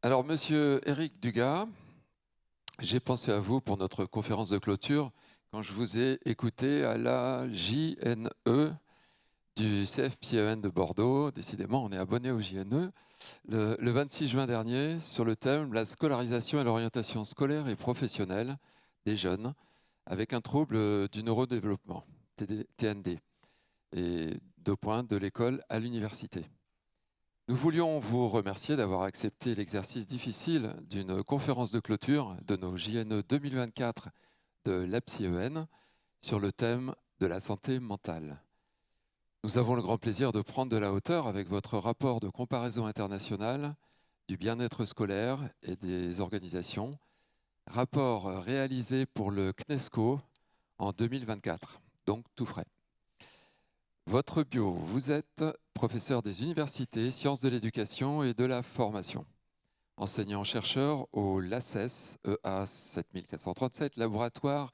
Alors, Monsieur Éric Dugas, j'ai pensé à vous pour notre conférence de clôture quand je vous ai écouté à la JNE du CFPIEN de Bordeaux. Décidément, on est abonné au JNE. Le 26 juin dernier, sur le thème « La scolarisation et l'orientation scolaire et professionnelle des jeunes avec un trouble du neurodéveloppement, TND, et deux points de l'école à l'université ». Nous voulions vous remercier d'avoir accepté l'exercice difficile d'une conférence de clôture de nos JNE 2024 de l'APSIEN sur le thème de la santé mentale. Nous avons le grand plaisir de prendre de la hauteur avec votre rapport de comparaison internationale du bien-être scolaire et des organisations, rapport réalisé pour le CNESCO en 2024, donc tout frais. Votre bio, vous êtes professeur des universités, sciences de l'éducation et de la formation, enseignant-chercheur au LACES, EA 7437, laboratoire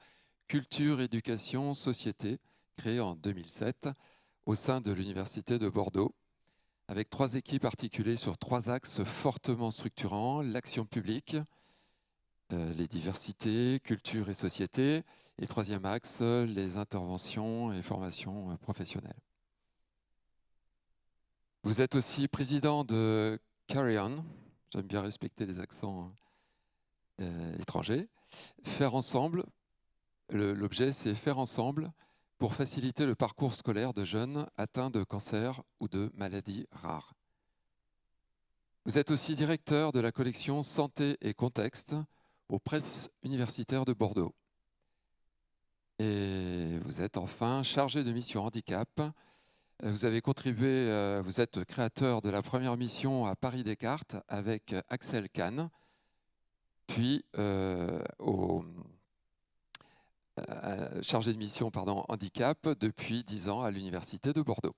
Culture, Éducation, Société, créé en 2007 au sein de l'Université de Bordeaux, avec 3 équipes articulées sur 3 axes fortement structurants, l'action publique, les diversités, culture et société, et le 3e axe, les interventions et formations professionnelles. Vous êtes aussi président de Carry On, j'aime bien respecter les accents étrangers. Faire ensemble, l'objet c'est faire ensemble pour faciliter le parcours scolaire de jeunes atteints de cancer ou de maladies rares. Vous êtes aussi directeur de la collection Santé et Contexte aux Presses universitaires de Bordeaux. Et vous êtes enfin chargé de mission handicap. Vous avez contribué, vous êtes créateur de la première mission à Paris-Descartes avec Axel Kahn, puis chargé de mission handicap depuis 10 ans à l'Université de Bordeaux.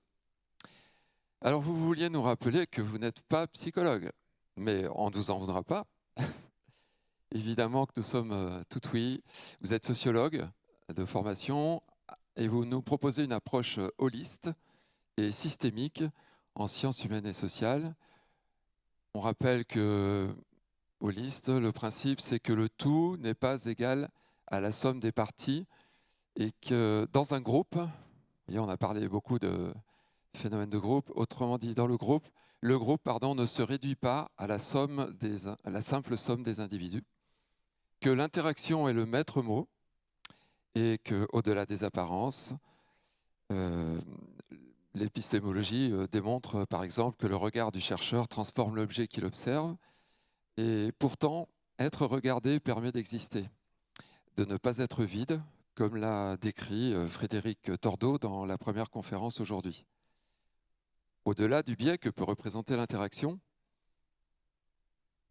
Alors vous vouliez nous rappeler que vous n'êtes pas psychologue, mais on ne vous en voudra pas. Évidemment que nous sommes tout oui. Vous êtes sociologue de formation et vous nous proposez une approche holiste et systémique en sciences humaines et sociales. On rappelle que holiste, le principe c'est que le tout n'est pas égal à la somme des parties et que dans un groupe, et on a parlé beaucoup de phénomènes de groupe, autrement dit dans le groupe ne se réduit pas à la simple somme des individus, que l'interaction est le maître mot et qu'au-delà des apparences, l'épistémologie démontre par exemple que le regard du chercheur transforme l'objet qu'il observe et pourtant être regardé permet d'exister, de ne pas être vide, comme l'a décrit Frédéric Tordeau dans la première conférence aujourd'hui. Au-delà du biais que peut représenter l'interaction,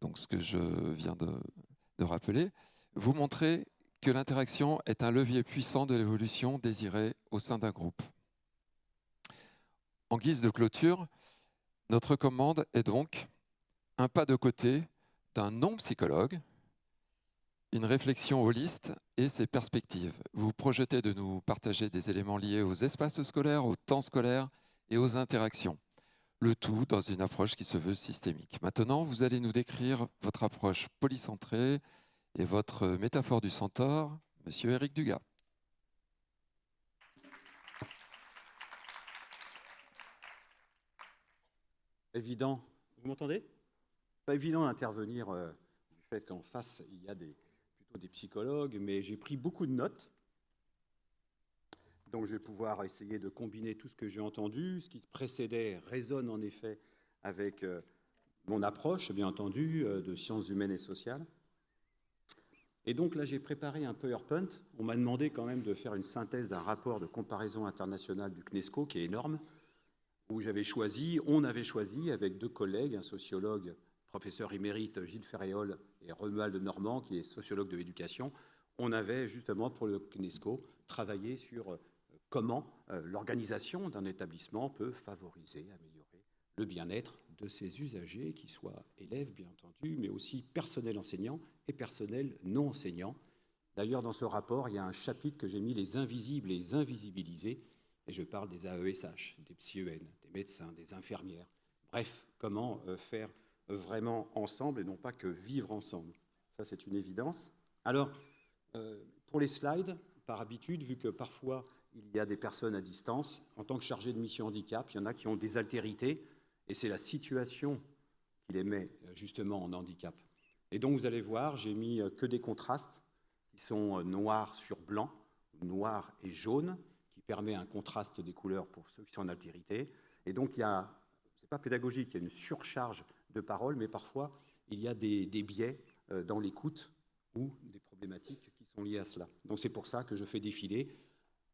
donc ce que je viens de rappeler, vous montrez que l'interaction est un levier puissant de l'évolution désirée au sein d'un groupe. En guise de clôture, notre commande est donc un pas de côté d'un non-psychologue, une réflexion holiste et ses perspectives. Vous projetez de nous partager des éléments liés aux espaces scolaires, au temps scolaire et aux interactions. Le tout dans une approche qui se veut systémique. Maintenant, vous allez nous décrire votre approche polycentrée et votre métaphore du centaure, Monsieur Éric Dugas. Évident, vous m'entendez? Pas évident d'intervenir du fait qu'en face, il y a plutôt des psychologues, mais j'ai pris beaucoup de notes. Donc je vais pouvoir essayer de combiner tout ce que j'ai entendu. Ce qui précédait résonne en effet avec mon approche, bien entendu, de sciences humaines et sociales. Et donc là, j'ai préparé un PowerPoint. On m'a demandé quand même de faire une synthèse d'un rapport de comparaison internationale du CNESCO, qui est énorme, où on avait choisi avec 2 collègues, un sociologue, professeur émérite Gilles Ferréol et Romuald Normand, qui est sociologue de l'éducation. On avait justement pour le CNESCO travaillé sur comment l'organisation d'un établissement peut favoriser, améliorer le bien-être de ses usagers, qui soient élèves bien entendu, mais aussi personnel enseignant et personnel non enseignant. D'ailleurs, dans ce rapport, il y a un chapitre que j'ai mis les invisibles et les invisibilisés, et je parle des AESH, des PsyEN, des médecins, des infirmières. Bref, comment faire vraiment ensemble et non pas que vivre ensemble. Ça, c'est une évidence. Alors, pour les slides, par habitude, vu que parfois il y a des personnes à distance, en tant que chargé de mission handicap, il y en a qui ont des altérités, et c'est la situation qui les met justement en handicap. Et donc, vous allez voir, j'ai mis que des contrastes qui sont noir sur blanc, noir et jaune, qui permet un contraste des couleurs pour ceux qui sont en altérité. Et donc, il y a, c'est pas pédagogique, il y a une surcharge de paroles, mais parfois, il y a des biais dans l'écoute ou des problématiques qui sont liées à cela. Donc, c'est pour ça que je fais défiler.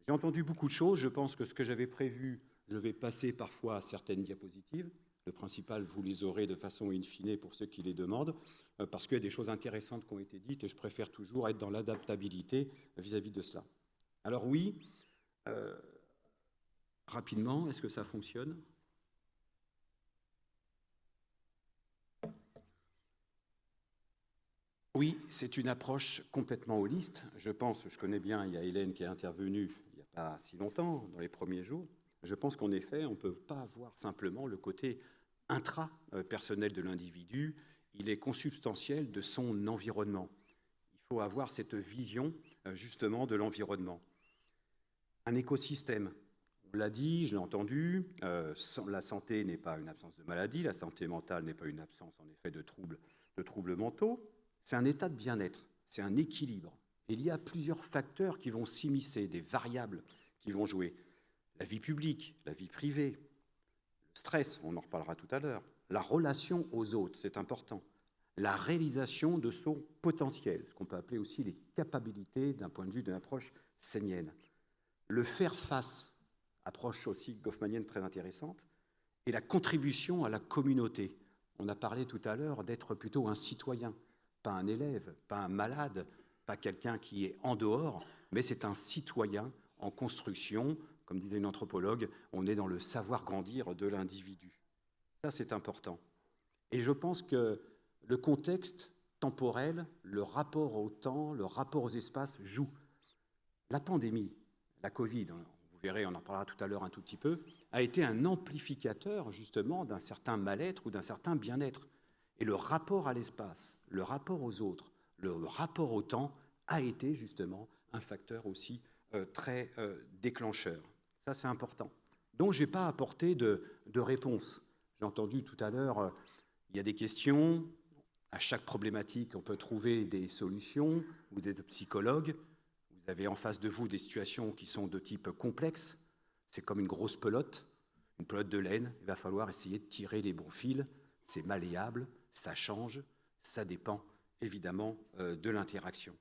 J'ai entendu beaucoup de choses. Je pense que ce que j'avais prévu, je vais passer parfois à certaines diapositives. Le principal, vous les aurez de façon in fine pour ceux qui les demandent, parce qu'il y a des choses intéressantes qui ont été dites et je préfère toujours être dans l'adaptabilité vis-à-vis de cela. Alors oui, rapidement, est-ce que ça fonctionne ? Oui, c'est une approche complètement holiste. Je pense, je connais bien, il y a Hélène qui est intervenue il n'y a pas si longtemps, dans les premiers jours. Je pense qu'en effet, on ne peut pas voir simplement le côté intra-personnel de l'individu. Il est consubstantiel de son environnement. Il faut avoir cette vision, justement, de l'environnement. Un écosystème. On l'a dit, je l'ai entendu, la santé n'est pas une absence de maladie, la santé mentale n'est pas une absence, en effet, de troubles mentaux. C'est un état de bien-être, c'est un équilibre. Et il y a plusieurs facteurs qui vont s'immiscer, des variables qui vont jouer. La vie publique, la vie privée, le stress, on en reparlera tout à l'heure, la relation aux autres, c'est important, la réalisation de son potentiel, ce qu'on peut appeler aussi les capacités d'un point de vue d'une approche sénienne, le faire-face, approche aussi goffmanienne très intéressante, et la contribution à la communauté. On a parlé tout à l'heure d'être plutôt un citoyen, pas un élève, pas un malade, pas quelqu'un qui est en dehors, mais c'est un citoyen en construction. Comme disait une anthropologue, on est dans le savoir grandir de l'individu. Ça, c'est important. Et je pense que le contexte temporel, le rapport au temps, le rapport aux espaces joue. La pandémie, la Covid, vous verrez, on en parlera tout à l'heure un tout petit peu, a été un amplificateur justement d'un certain mal-être ou d'un certain bien-être. Et le rapport à l'espace, le rapport aux autres, le rapport au temps a été justement un facteur aussi très déclencheur. Ça, c'est important. Donc, je n'ai pas apporté de réponse. J'ai entendu tout à l'heure, il y a des questions. À chaque problématique, on peut trouver des solutions. Vous êtes psychologue. Vous avez en face de vous des situations qui sont de type complexe. C'est comme une grosse pelote, une pelote de laine. Il va falloir essayer de tirer les bons fils. C'est malléable, ça change, ça dépend évidemment de l'interaction.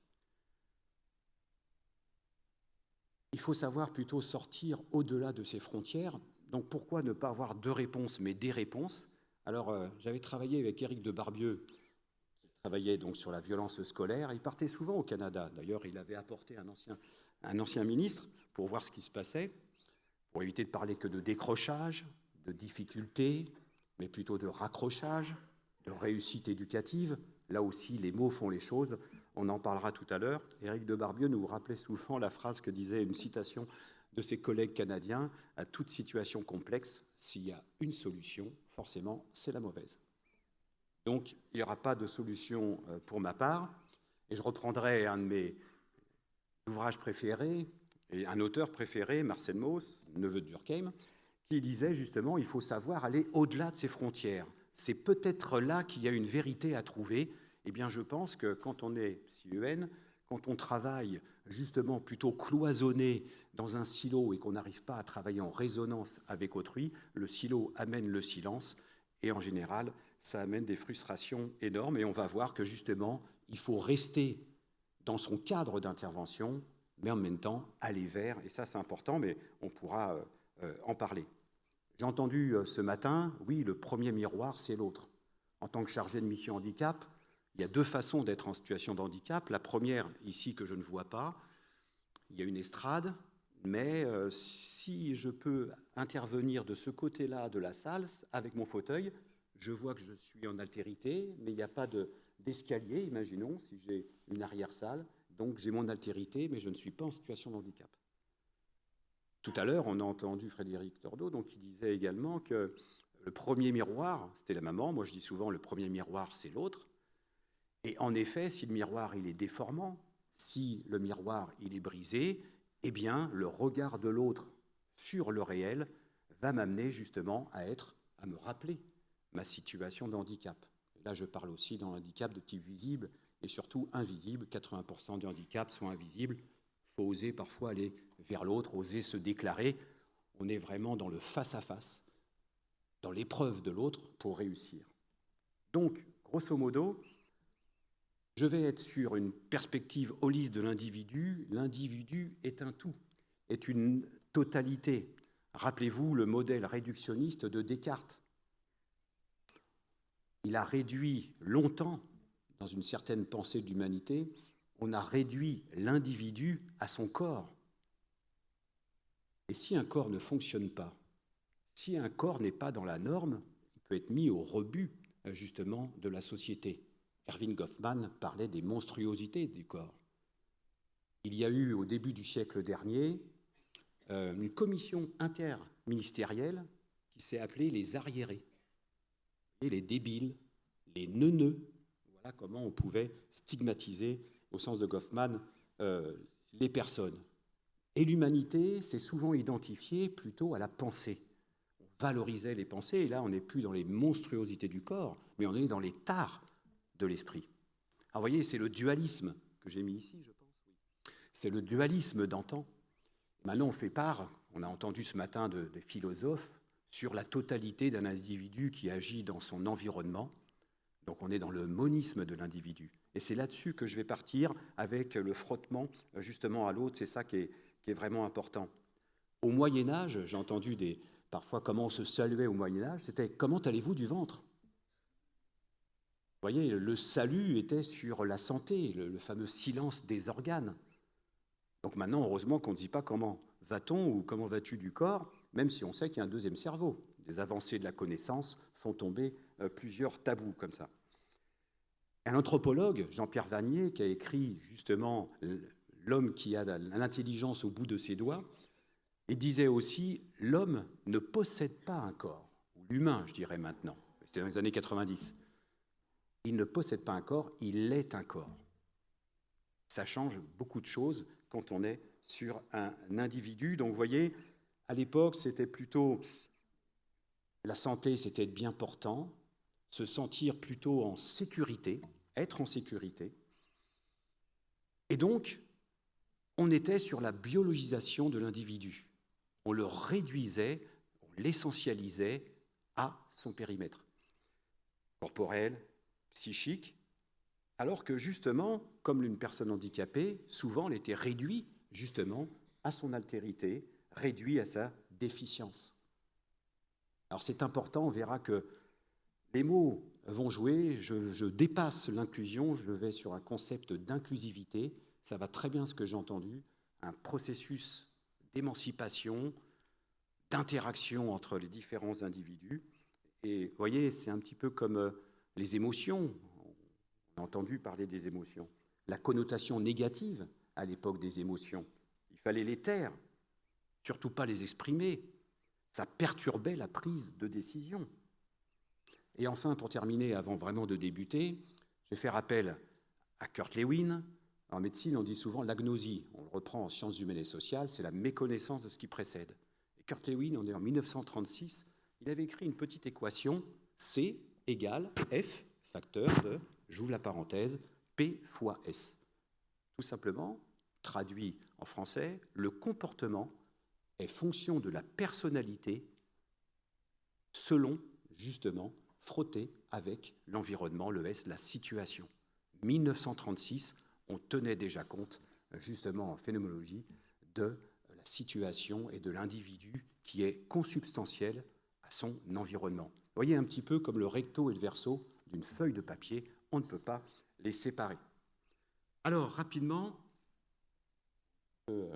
Il faut savoir plutôt sortir au-delà de ces frontières. Donc pourquoi ne pas avoir deux réponses, mais des réponses ? Alors j'avais travaillé avec Éric de Barbieux, qui travaillait donc sur la violence scolaire. Il partait souvent au Canada. D'ailleurs, il avait apporté un ancien ministre pour voir ce qui se passait, pour éviter de parler que de décrochage, de difficultés, mais plutôt de raccrochage, de réussite éducative. Là aussi, les mots font les choses. On en parlera tout à l'heure. Éric de Barbieux nous rappelait souvent la phrase que disait une citation de ses collègues canadiens, « À toute situation complexe, s'il y a une solution, forcément, c'est la mauvaise ». Donc, il n'y aura pas de solution pour ma part. Et je reprendrai un de mes ouvrages préférés, et un auteur préféré, Marcel Mauss, neveu de Durkheim, qui disait justement, il faut savoir aller au-delà de ses frontières. C'est peut-être là qu'il y a une vérité à trouver. Eh bien, je pense que quand on est psy-EN, quand on travaille justement plutôt cloisonné dans un silo et qu'on n'arrive pas à travailler en résonance avec autrui, le silo amène le silence et en général, ça amène des frustrations énormes et on va voir que justement, il faut rester dans son cadre d'intervention, mais en même temps aller vers, et ça c'est important, mais on pourra en parler. J'ai entendu ce matin, oui, le premier miroir, c'est l'autre. En tant que chargé de mission handicap, il y a deux façons d'être en situation de handicap. La première, ici, que je ne vois pas, il y a une estrade, mais si je peux intervenir de ce côté-là de la salle, avec mon fauteuil, je vois que je suis en altérité, mais il n'y a pas d'escalier, imaginons, si j'ai une arrière-salle, donc j'ai mon altérité, mais je ne suis pas en situation de handicap. Tout à l'heure, on a entendu Frédéric Tordeau, donc, qui disait également que le premier miroir, c'était la maman. Moi, je dis souvent, le premier miroir, c'est l'autre. Et en effet, si le miroir, il est déformant, si le miroir, il est brisé, eh bien, le regard de l'autre sur le réel va m'amener justement à me rappeler ma situation de handicap. Là, je parle aussi d'un handicap de type visible et surtout invisible. 80% des handicaps sont invisibles. Il faut oser parfois aller vers l'autre, oser se déclarer. On est vraiment dans le face-à-face, dans l'épreuve de l'autre pour réussir. Donc, grosso modo, je vais être sur une perspective holiste de l'individu. L'individu est un tout, est une totalité. Rappelez-vous le modèle réductionniste de Descartes. Il a réduit longtemps, dans une certaine pensée de l'humanité, on a réduit l'individu à son corps. Et si un corps ne fonctionne pas, si un corps n'est pas dans la norme, il peut être mis au rebut, justement, de la société. Erving Goffman parlait des monstruosités du corps. Il y a eu, au début du siècle dernier, une commission interministérielle qui s'est appelée les arriérés, et les débiles, les neuneux. Voilà comment on pouvait stigmatiser, au sens de Goffman, les personnes. Et l'humanité s'est souvent identifiée plutôt à la pensée. On valorisait les pensées, et là on n'est plus dans les monstruosités du corps, mais on est dans les tares de l'esprit. Alors vous voyez, c'est le dualisme que j'ai mis ici, je pense. C'est le dualisme d'antan. Maintenant, on fait part, on a entendu ce matin des philosophes, sur la totalité d'un individu qui agit dans son environnement. Donc on est dans le monisme de l'individu. Et c'est là-dessus que je vais partir avec le frottement justement à l'autre. C'est ça qui est vraiment important. Au Moyen-Âge, j'ai entendu parfois comment on se saluait au Moyen-Âge, c'était « comment allez-vous du ventre ?» Vous voyez, le salut était sur la santé, le fameux silence des organes. Donc maintenant, heureusement qu'on ne dit pas comment va-t-on ou comment vas-tu du corps, même si on sait qu'il y a un deuxième cerveau. Les avancées de la connaissance font tomber plusieurs tabous comme ça. Un anthropologue, Jean-Pierre Vanier, qui a écrit justement « L'homme qui a l'intelligence au bout de ses doigts », il disait aussi « L'homme ne possède pas un corps », ou l'humain, je dirais maintenant. C'était dans les années 90. Il ne possède pas un corps, il est un corps. Ça change beaucoup de choses quand on est sur un individu. Donc vous voyez, à l'époque, c'était plutôt la santé, c'était être bien portant, se sentir plutôt en sécurité, être en sécurité. Et donc, on était sur la biologisation de l'individu. On le réduisait, on l'essentialisait à son périmètre corporel, psychique, alors que justement, comme une personne handicapée, souvent elle était réduite justement à son altérité, réduite à sa déficience. Alors c'est important, on verra que les mots vont jouer, je dépasse l'inclusion, je vais sur un concept d'inclusivité, ça va très bien ce que j'ai entendu, un processus d'émancipation, d'interaction entre les différents individus. Et vous voyez, c'est un petit peu comme les émotions. On a entendu parler des émotions. La connotation négative à l'époque des émotions. Il fallait les taire, surtout pas les exprimer. Ça perturbait la prise de décision. Et enfin, pour terminer, avant vraiment de débuter, je vais faire appel à Kurt Lewin. En médecine, on dit souvent l'agnosie. On le reprend en sciences humaines et sociales, c'est la méconnaissance de ce qui précède. Et Kurt Lewin, on est en 1936, il avait écrit une petite équation, C égale F, facteur de, j'ouvre la parenthèse, P fois S. Tout simplement, traduit en français, le comportement est fonction de la personnalité selon, justement, frotter avec l'environnement, le S, la situation. 1936, on tenait déjà compte, justement en phénoménologie, de la situation et de l'individu qui est consubstantiel à son environnement. Vous voyez un petit peu comme le recto et le verso d'une feuille de papier, on ne peut pas les séparer. Alors, rapidement, on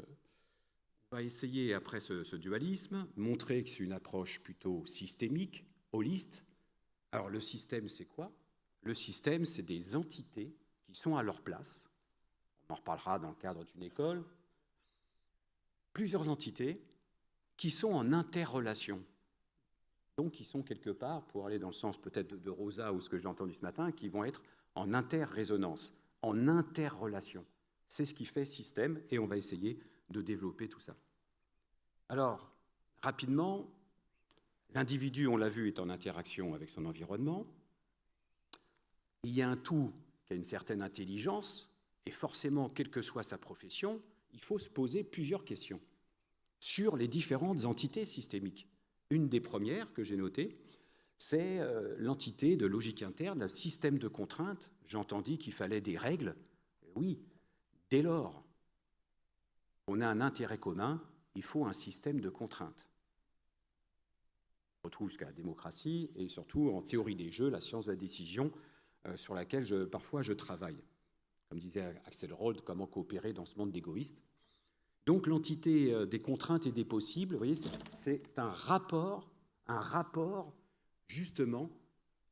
va essayer, après ce dualisme, montrer que c'est une approche plutôt systémique, holiste. Alors, le système, c'est quoi? Le système, c'est des entités qui sont à leur place. On en reparlera dans le cadre d'une école. Plusieurs entités qui sont en interrelation. Donc, ils sont quelque part, pour aller dans le sens peut-être de Rosa ou ce que j'ai entendu ce matin, qui vont être en interrésonance, en interrelation. C'est ce qui fait système et on va essayer de développer tout ça. Alors, rapidement, l'individu, on l'a vu, est en interaction avec son environnement. Il y a un tout qui a une certaine intelligence et forcément, quelle que soit sa profession, il faut se poser plusieurs questions sur les différentes entités systémiques. Une des premières que j'ai notées, c'est l'entité de logique interne, le système de contraintes. J'ai entendu qu'il fallait des règles. Oui, dès lors qu'on a un intérêt commun, il faut un système de contraintes. On retrouve jusqu'à la démocratie et surtout en théorie des jeux, la science de la décision sur laquelle parfois je travaille. Comme disait Axel Rold, comment coopérer dans ce monde d'égoïstes. Donc l'entité des contraintes et des possibles, vous voyez, c'est un rapport justement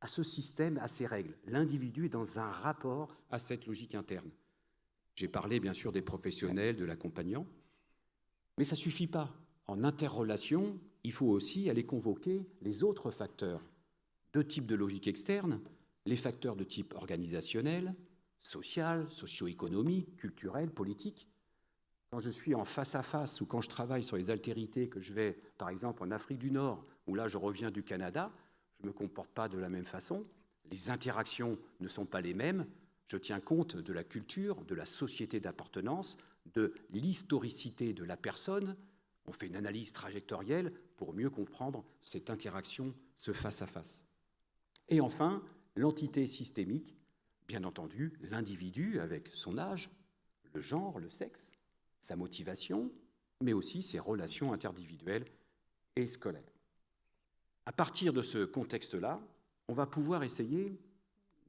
à ce système, à ces règles. L'individu est dans un rapport à cette logique interne. J'ai parlé bien sûr des professionnels, de l'accompagnant, mais ça ne suffit pas. En interrelation, il faut aussi aller convoquer les autres facteurs. Deux types de logique externe, les facteurs de type organisationnel, social, socio-économique, culturel, politique. Quand je suis en face-à-face ou quand je travaille sur les altérités, que je vais par exemple en Afrique du Nord, où là je reviens du Canada, je ne me comporte pas de la même façon, les interactions ne sont pas les mêmes, je tiens compte de la culture, de la société d'appartenance, de l'historicité de la personne, on fait une analyse trajectorielle pour mieux comprendre cette interaction, ce face-à-face. Et enfin, l'entité systémique, bien entendu, l'individu avec son âge, le genre, le sexe, sa motivation, mais aussi ses relations interindividuelles et scolaires. À partir de ce contexte-là, on va pouvoir essayer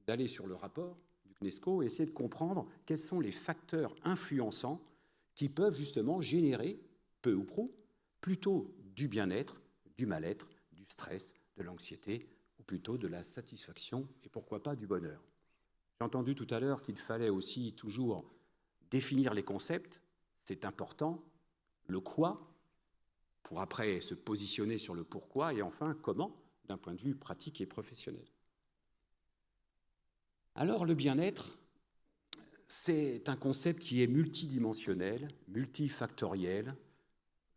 d'aller sur le rapport du CNESCO et essayer de comprendre quels sont les facteurs influençants qui peuvent justement générer, peu ou prou, plutôt du bien-être, du mal-être, du stress, de l'anxiété, ou plutôt de la satisfaction et pourquoi pas du bonheur. J'ai entendu tout à l'heure qu'il fallait aussi toujours définir les concepts, c'est important, le quoi, pour après se positionner sur le pourquoi, et enfin comment, d'un point de vue pratique et professionnel. Alors le bien-être, c'est un concept qui est multidimensionnel, multifactoriel.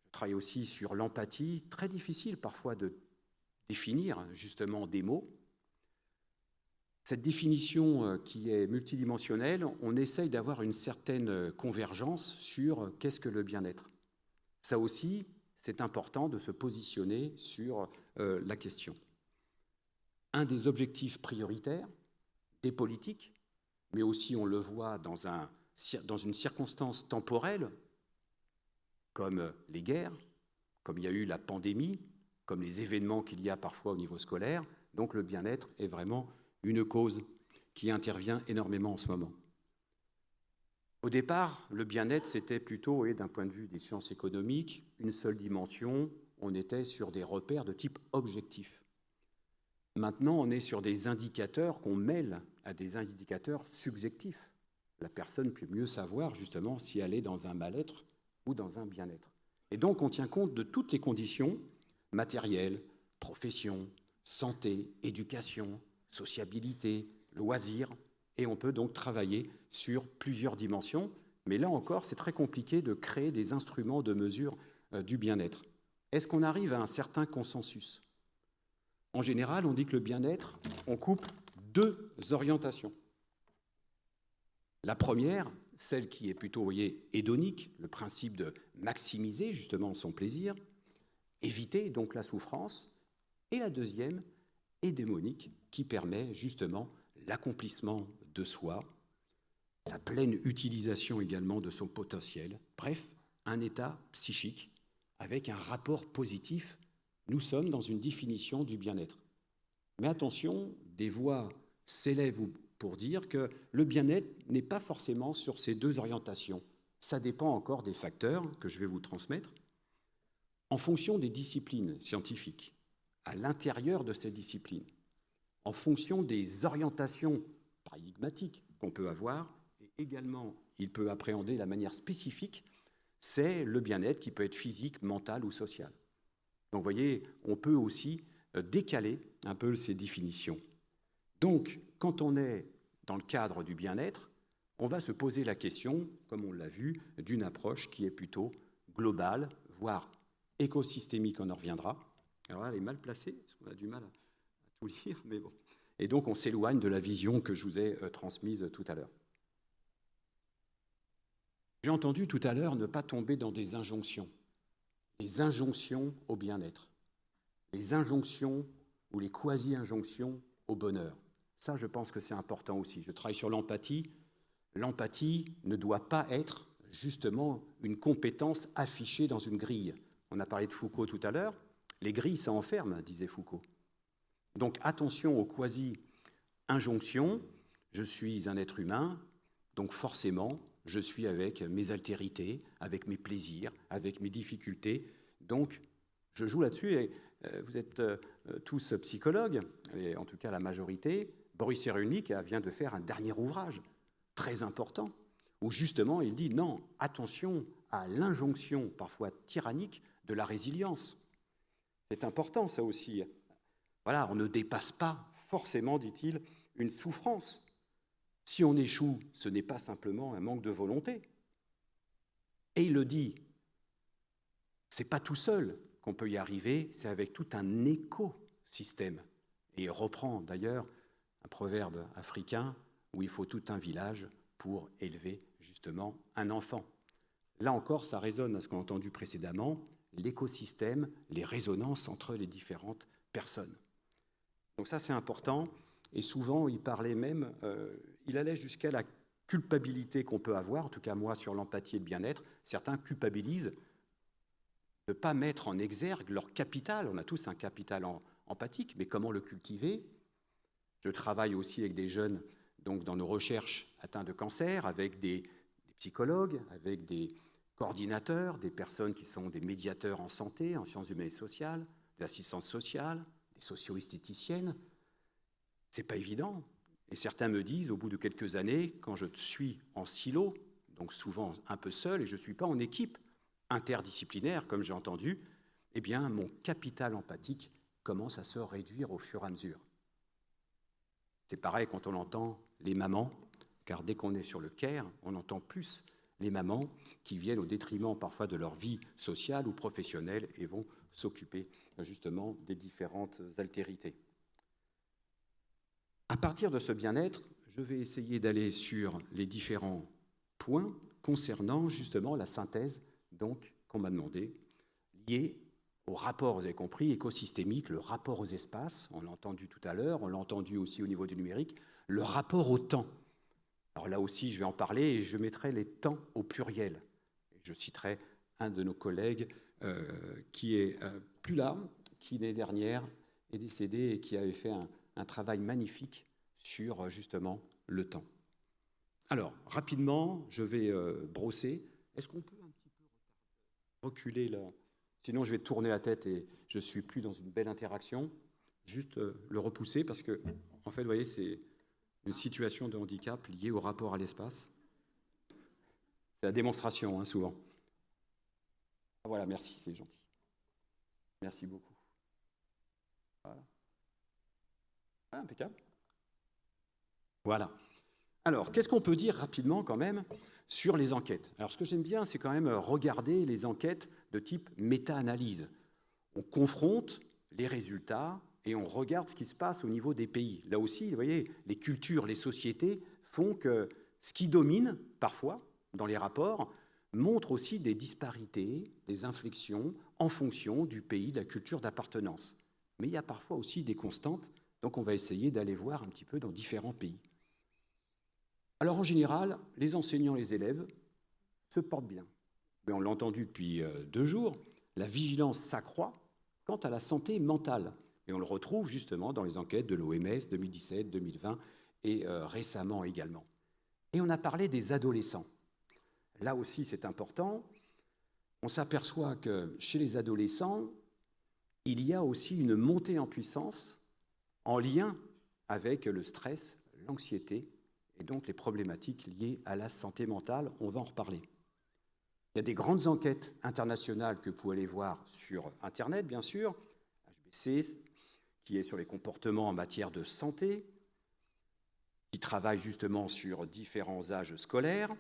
Je travaille aussi sur l'empathie, très difficile parfois de définir justement des mots. Cette définition qui est multidimensionnelle, on essaye d'avoir une certaine convergence sur qu'est-ce que le bien-être. Ça aussi, c'est important de se positionner sur la question. Un des objectifs prioritaires des politiques, mais aussi on le voit dans une circonstance temporelle, comme les guerres, comme il y a eu la pandémie, comme les événements qu'il y a parfois au niveau scolaire, donc le bien-être est vraiment une cause qui intervient énormément en ce moment. Au départ, le bien-être, c'était plutôt, et d'un point de vue des sciences économiques, une seule dimension, on était sur des repères de type objectif. Maintenant, on est sur des indicateurs qu'on mêle à des indicateurs subjectifs. La personne peut mieux savoir justement si elle est dans un mal-être ou dans un bien-être. Et donc, on tient compte de toutes les conditions matérielles, profession, santé, éducation, sociabilité, loisirs, et on peut donc travailler sur plusieurs dimensions. Mais là encore, c'est très compliqué de créer des instruments de mesure du bien-être. Est-ce qu'on arrive à un certain consensus ? En général, on dit que le bien-être, on coupe deux orientations. La première, celle qui est plutôt, vous voyez, hédonique, le principe de maximiser justement son plaisir, éviter donc la souffrance, et la deuxième, hédémonique, qui permet justement l'accomplissement de soi, sa pleine utilisation également de son potentiel, bref, un état psychique avec un rapport positif. Nous sommes dans une définition du bien-être. Mais attention, des voix s'élèvent pour dire que le bien-être n'est pas forcément sur ces deux orientations. Ça dépend encore des facteurs que je vais vous transmettre. En fonction des disciplines scientifiques, à l'intérieur de ces disciplines, en fonction des orientations paradigmatiques qu'on peut avoir, et également il peut appréhender la manière spécifique, c'est le bien-être qui peut être physique, mental ou social. Donc vous voyez, on peut aussi décaler un peu ces définitions. Donc, quand on est dans le cadre du bien-être, on va se poser la question, comme on l'a vu, d'une approche qui est plutôt globale, voire écosystémique, on en reviendra. Alors là, elle est mal placée, parce qu'on a du mal à tout lire, mais bon. Et donc, on s'éloigne de la vision que je vous ai transmise tout à l'heure. J'ai entendu tout à l'heure ne pas tomber dans des injonctions. Les injonctions au bien-être. Les injonctions ou les quasi-injonctions au bonheur. Ça, je pense que c'est important aussi. Je travaille sur l'empathie. L'empathie ne doit pas être justement une compétence affichée dans une grille. On a parlé de Foucault tout à l'heure. Les grilles, ça enferme, disait Foucault. Donc attention aux quasi-injonctions. Je suis un être humain, donc forcément, je suis avec mes altérités, avec mes plaisirs, avec mes difficultés. Donc, je joue là-dessus. Et vous êtes tous psychologues, et en tout cas la majorité. Boris Cyrulnik vient de faire un dernier ouvrage très important, où justement il dit non, attention à l'injonction parfois tyrannique de la résilience. C'est important ça aussi. Voilà, on ne dépasse pas forcément, dit-il, une souffrance. Si on échoue, ce n'est pas simplement un manque de volonté. Et il le dit, c'est pas tout seul qu'on peut y arriver, c'est avec tout un écosystème. Et il reprend d'ailleurs un proverbe africain où il faut tout un village pour élever justement un enfant. Là encore, ça résonne à ce qu'on a entendu précédemment, l'écosystème, les résonances entre les différentes personnes. Donc ça, c'est important. Et souvent, il parlait même, il allait jusqu'à la culpabilité qu'on peut avoir, en tout cas moi, sur l'empathie et le bien-être. Certains culpabilisent de ne pas mettre en exergue leur capital. On a tous un capital empathique, mais comment le cultiver ? Je travaille aussi avec des jeunes donc dans nos recherches atteints de cancer, avec des psychologues, avec des coordinateurs, des personnes qui sont des médiateurs en santé, en sciences humaines et sociales, des assistantes sociales, des socio-esthéticiennes. C'est pas évident. Et certains me disent, au bout de quelques années, quand je suis en silo, donc souvent un peu seul, et je ne suis pas en équipe interdisciplinaire, comme j'ai entendu, eh bien, mon capital empathique commence à se réduire au fur et à mesure. C'est pareil quand on entend les mamans, car dès qu'on est sur le care, on entend plus les mamans qui viennent au détriment parfois de leur vie sociale ou professionnelle et vont s'occuper justement des différentes altérités. À partir de ce bien-être, je vais essayer d'aller sur les différents points concernant justement la synthèse donc qu'on m'a demandé, liée au rapport, vous avez compris, écosystémique, le rapport aux espaces, on l'a entendu tout à l'heure, on l'a entendu aussi au niveau du numérique, le rapport au temps. Alors là aussi, je vais en parler et je mettrai les temps au pluriel. Je citerai un de nos collègues qui est plus là, qui l'année dernière est décédé et qui avait fait un travail magnifique sur justement le temps. Alors, rapidement, je vais brosser. Est-ce qu'on peut un petit peu reculer là ? Sinon, je vais tourner la tête et je ne suis plus dans une belle interaction. Juste le repousser parce que, en fait, vous voyez, c'est une situation de handicap liée au rapport à l'espace. C'est la démonstration, hein, souvent. Voilà, merci, c'est gentil. Merci beaucoup. Voilà. Ah, impeccable. Voilà. Alors, qu'est-ce qu'on peut dire rapidement quand même sur les enquêtes ? Alors, ce que j'aime bien, c'est quand même regarder les enquêtes de type méta-analyse. On confronte les résultats et on regarde ce qui se passe au niveau des pays. Là aussi, vous voyez, les cultures, les sociétés font que ce qui domine parfois dans les rapports montre aussi des disparités, des inflexions en fonction du pays, de la culture d'appartenance. Mais il y a parfois aussi des constantes, donc on va essayer d'aller voir un petit peu dans différents pays. Alors en général, les enseignants, les élèves se portent bien. Mais on l'a entendu depuis 2 jours, la vigilance s'accroît quant à la santé mentale. Et on le retrouve justement dans les enquêtes de l'OMS 2017, 2020 et récemment également. Et on a parlé des adolescents. Là aussi, c'est important. On s'aperçoit que chez les adolescents, il y a aussi une montée en puissance en lien avec le stress, l'anxiété et donc les problématiques liées à la santé mentale. On va en reparler. Il y a des grandes enquêtes internationales que vous pouvez aller voir sur Internet, bien sûr, HBC, qui est sur les comportements en matière de santé, qui travaille justement sur différents âges scolaires.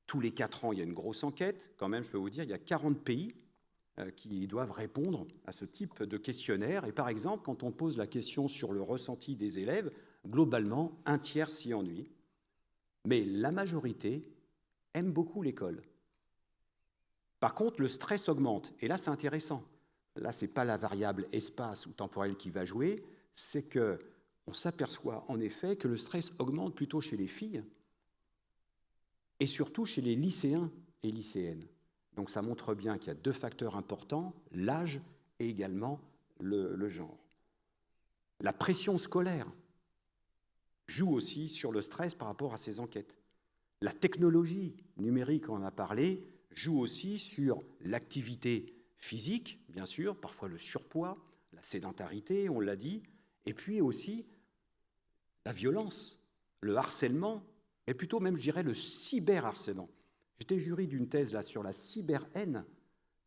Tous les 4 ans, il y a une grosse enquête. Quand même, je peux vous dire, il y a 40 pays qui doivent répondre à ce type de questionnaire. Et par exemple, quand on pose la question sur le ressenti des élèves, globalement, 1/3 s'y ennuie. Mais la majorité aime beaucoup l'école. Par contre, le stress augmente. Et là, c'est intéressant. Là, ce n'est pas la variable espace ou temporelle qui va jouer, c'est qu'on s'aperçoit en effet que le stress augmente plutôt chez les filles et surtout chez les lycéens et lycéennes. Donc ça montre bien qu'il y a 2 facteurs importants, l'âge et également le genre. La pression scolaire joue aussi sur le stress par rapport à ces enquêtes. La technologie numérique, on en a parlé, joue aussi sur l'activité physique, bien sûr, parfois le surpoids, la sédentarité, on l'a dit, et puis aussi la violence, le harcèlement, et plutôt même, je dirais, le cyberharcèlement. J'étais jury d'une thèse là sur la cyberhaine,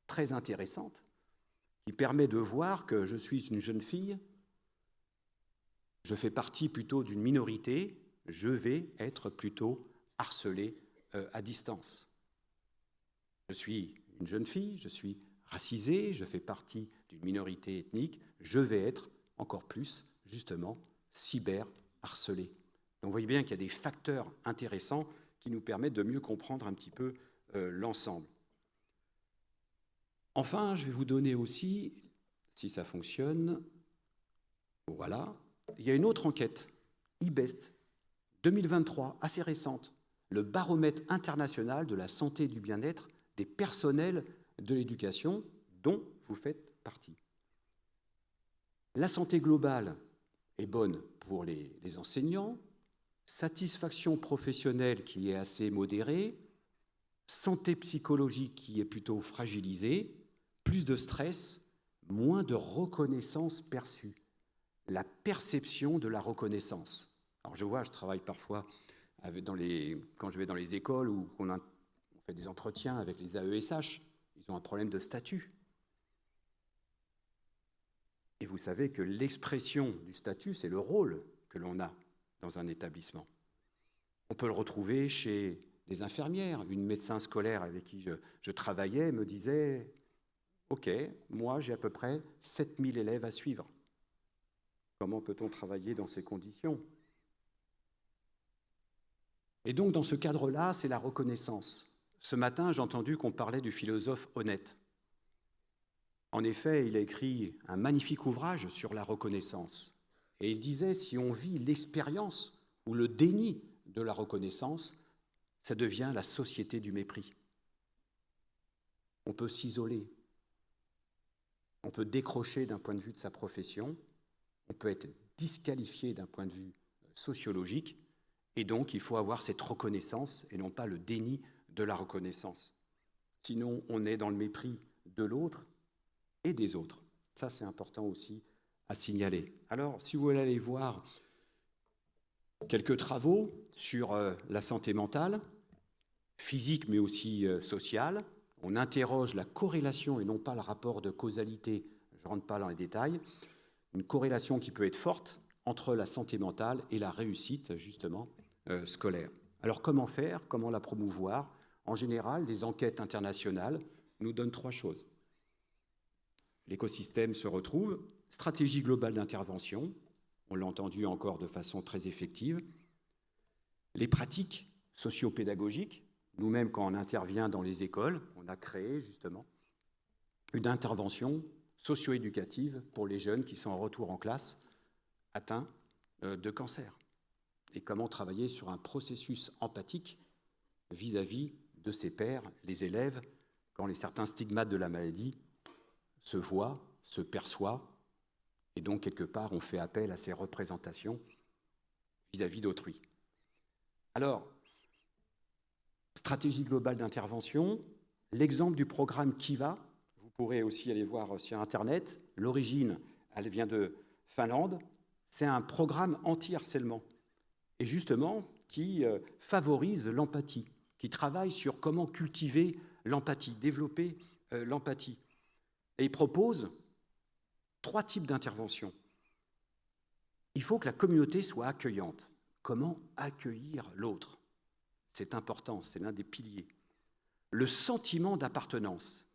très intéressante, qui permet de voir que je suis une jeune fille, je fais partie plutôt d'une minorité, je vais être plutôt harcelée à distance. Je suis une jeune fille, je suis racisée, je fais partie d'une minorité ethnique, je vais être encore plus, justement, cyber-harcelée. Donc vous voyez bien qu'il y a des facteurs intéressants qui nous permettent de mieux comprendre un petit peu l'ensemble. Enfin, je vais vous donner aussi, si ça fonctionne, voilà, il y a une autre enquête, IBEST, 2023, assez récente, le baromètre international de la santé et du bien-être des personnels de l'éducation dont vous faites partie. La santé globale est bonne pour les enseignants, satisfaction professionnelle qui est assez modérée, santé psychologique qui est plutôt fragilisée, plus de stress, moins de reconnaissance perçue, la perception de la reconnaissance. Alors je travaille parfois quand je vais dans les écoles où on fait des entretiens avec les AESH, ils ont un problème de statut. Et vous savez que l'expression du statut, c'est le rôle que l'on a dans un établissement. On peut le retrouver chez les infirmières. Une médecin scolaire avec qui je travaillais me disait « Ok, moi j'ai à peu près 7000 élèves à suivre. Comment peut-on travailler dans ces conditions ?» Et donc dans ce cadre-là, c'est la reconnaissance. Ce matin, j'ai entendu qu'on parlait du philosophe Honnête. En effet, il a écrit un magnifique ouvrage sur la reconnaissance. Et il disait, si on vit l'expérience ou le déni de la reconnaissance, ça devient la société du mépris. On peut s'isoler, on peut décrocher d'un point de vue de sa profession, on peut être disqualifié d'un point de vue sociologique, et donc il faut avoir cette reconnaissance et non pas le déni de la reconnaissance. Sinon, on est dans le mépris de l'autre et des autres. Ça, c'est important aussi à signaler. Alors, si vous voulez aller voir quelques travaux sur la santé mentale, physique mais aussi sociale, on interroge la corrélation et non pas le rapport de causalité, je ne rentre pas dans les détails, une corrélation qui peut être forte entre la santé mentale et la réussite, justement, scolaire. Alors, comment faire? Comment la promouvoir? En général, les enquêtes internationales nous donnent 3 choses. L'écosystème se retrouve, stratégie globale d'intervention, on l'a entendu encore de façon très effective, les pratiques socio-pédagogiques, nous-mêmes quand on intervient dans les écoles, on a créé justement une intervention socio-éducative pour les jeunes qui sont en retour en classe atteints de cancer. Et comment travailler sur un processus empathique vis-à-vis de ses pairs, les élèves, quand certains stigmates de la maladie se voient, se perçoivent, et donc quelque part on fait appel à ces représentations vis-à-vis d'autrui. Alors, stratégie globale d'intervention, l'exemple du programme Kiva, vous pourrez aussi aller voir sur Internet, l'origine, elle vient de Finlande, c'est un programme anti-harcèlement, et justement qui favorise l'empathie, qui travaille sur comment cultiver l'empathie, développer l'empathie. Et il propose 3 types d'interventions. Il faut que la communauté soit accueillante. Comment accueillir l'autre? C'est important, c'est l'un des piliers. Le sentiment d'appartenance.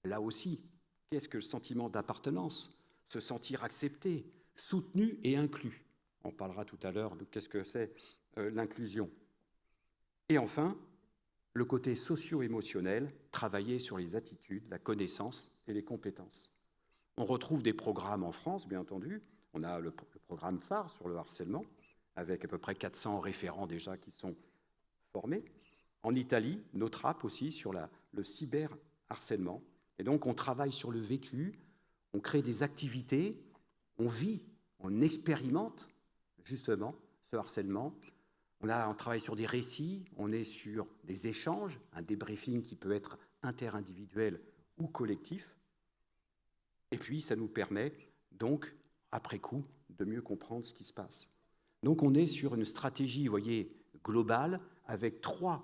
Là aussi, qu'est-ce que le sentiment d'appartenance? Se sentir accepté, soutenu et inclus. On parlera tout à l'heure de qu'est-ce que c'est l'inclusion. Et enfin, le côté socio-émotionnel, travailler sur les attitudes, la connaissance et les compétences. On retrouve des programmes en France, bien entendu. On a le programme phare sur le harcèlement, avec à peu près 400 référents déjà qui sont formés. En Italie, notre app aussi sur le cyberharcèlement. Et donc, on travaille sur le vécu, on crée des activités, on vit, on expérimente justement ce harcèlement. On travaille sur des récits, on est sur des échanges, un débriefing qui peut être interindividuel ou collectif. Et puis, ça nous permet donc, après coup, de mieux comprendre ce qui se passe. Donc, on est sur une stratégie, vous voyez, globale, avec 3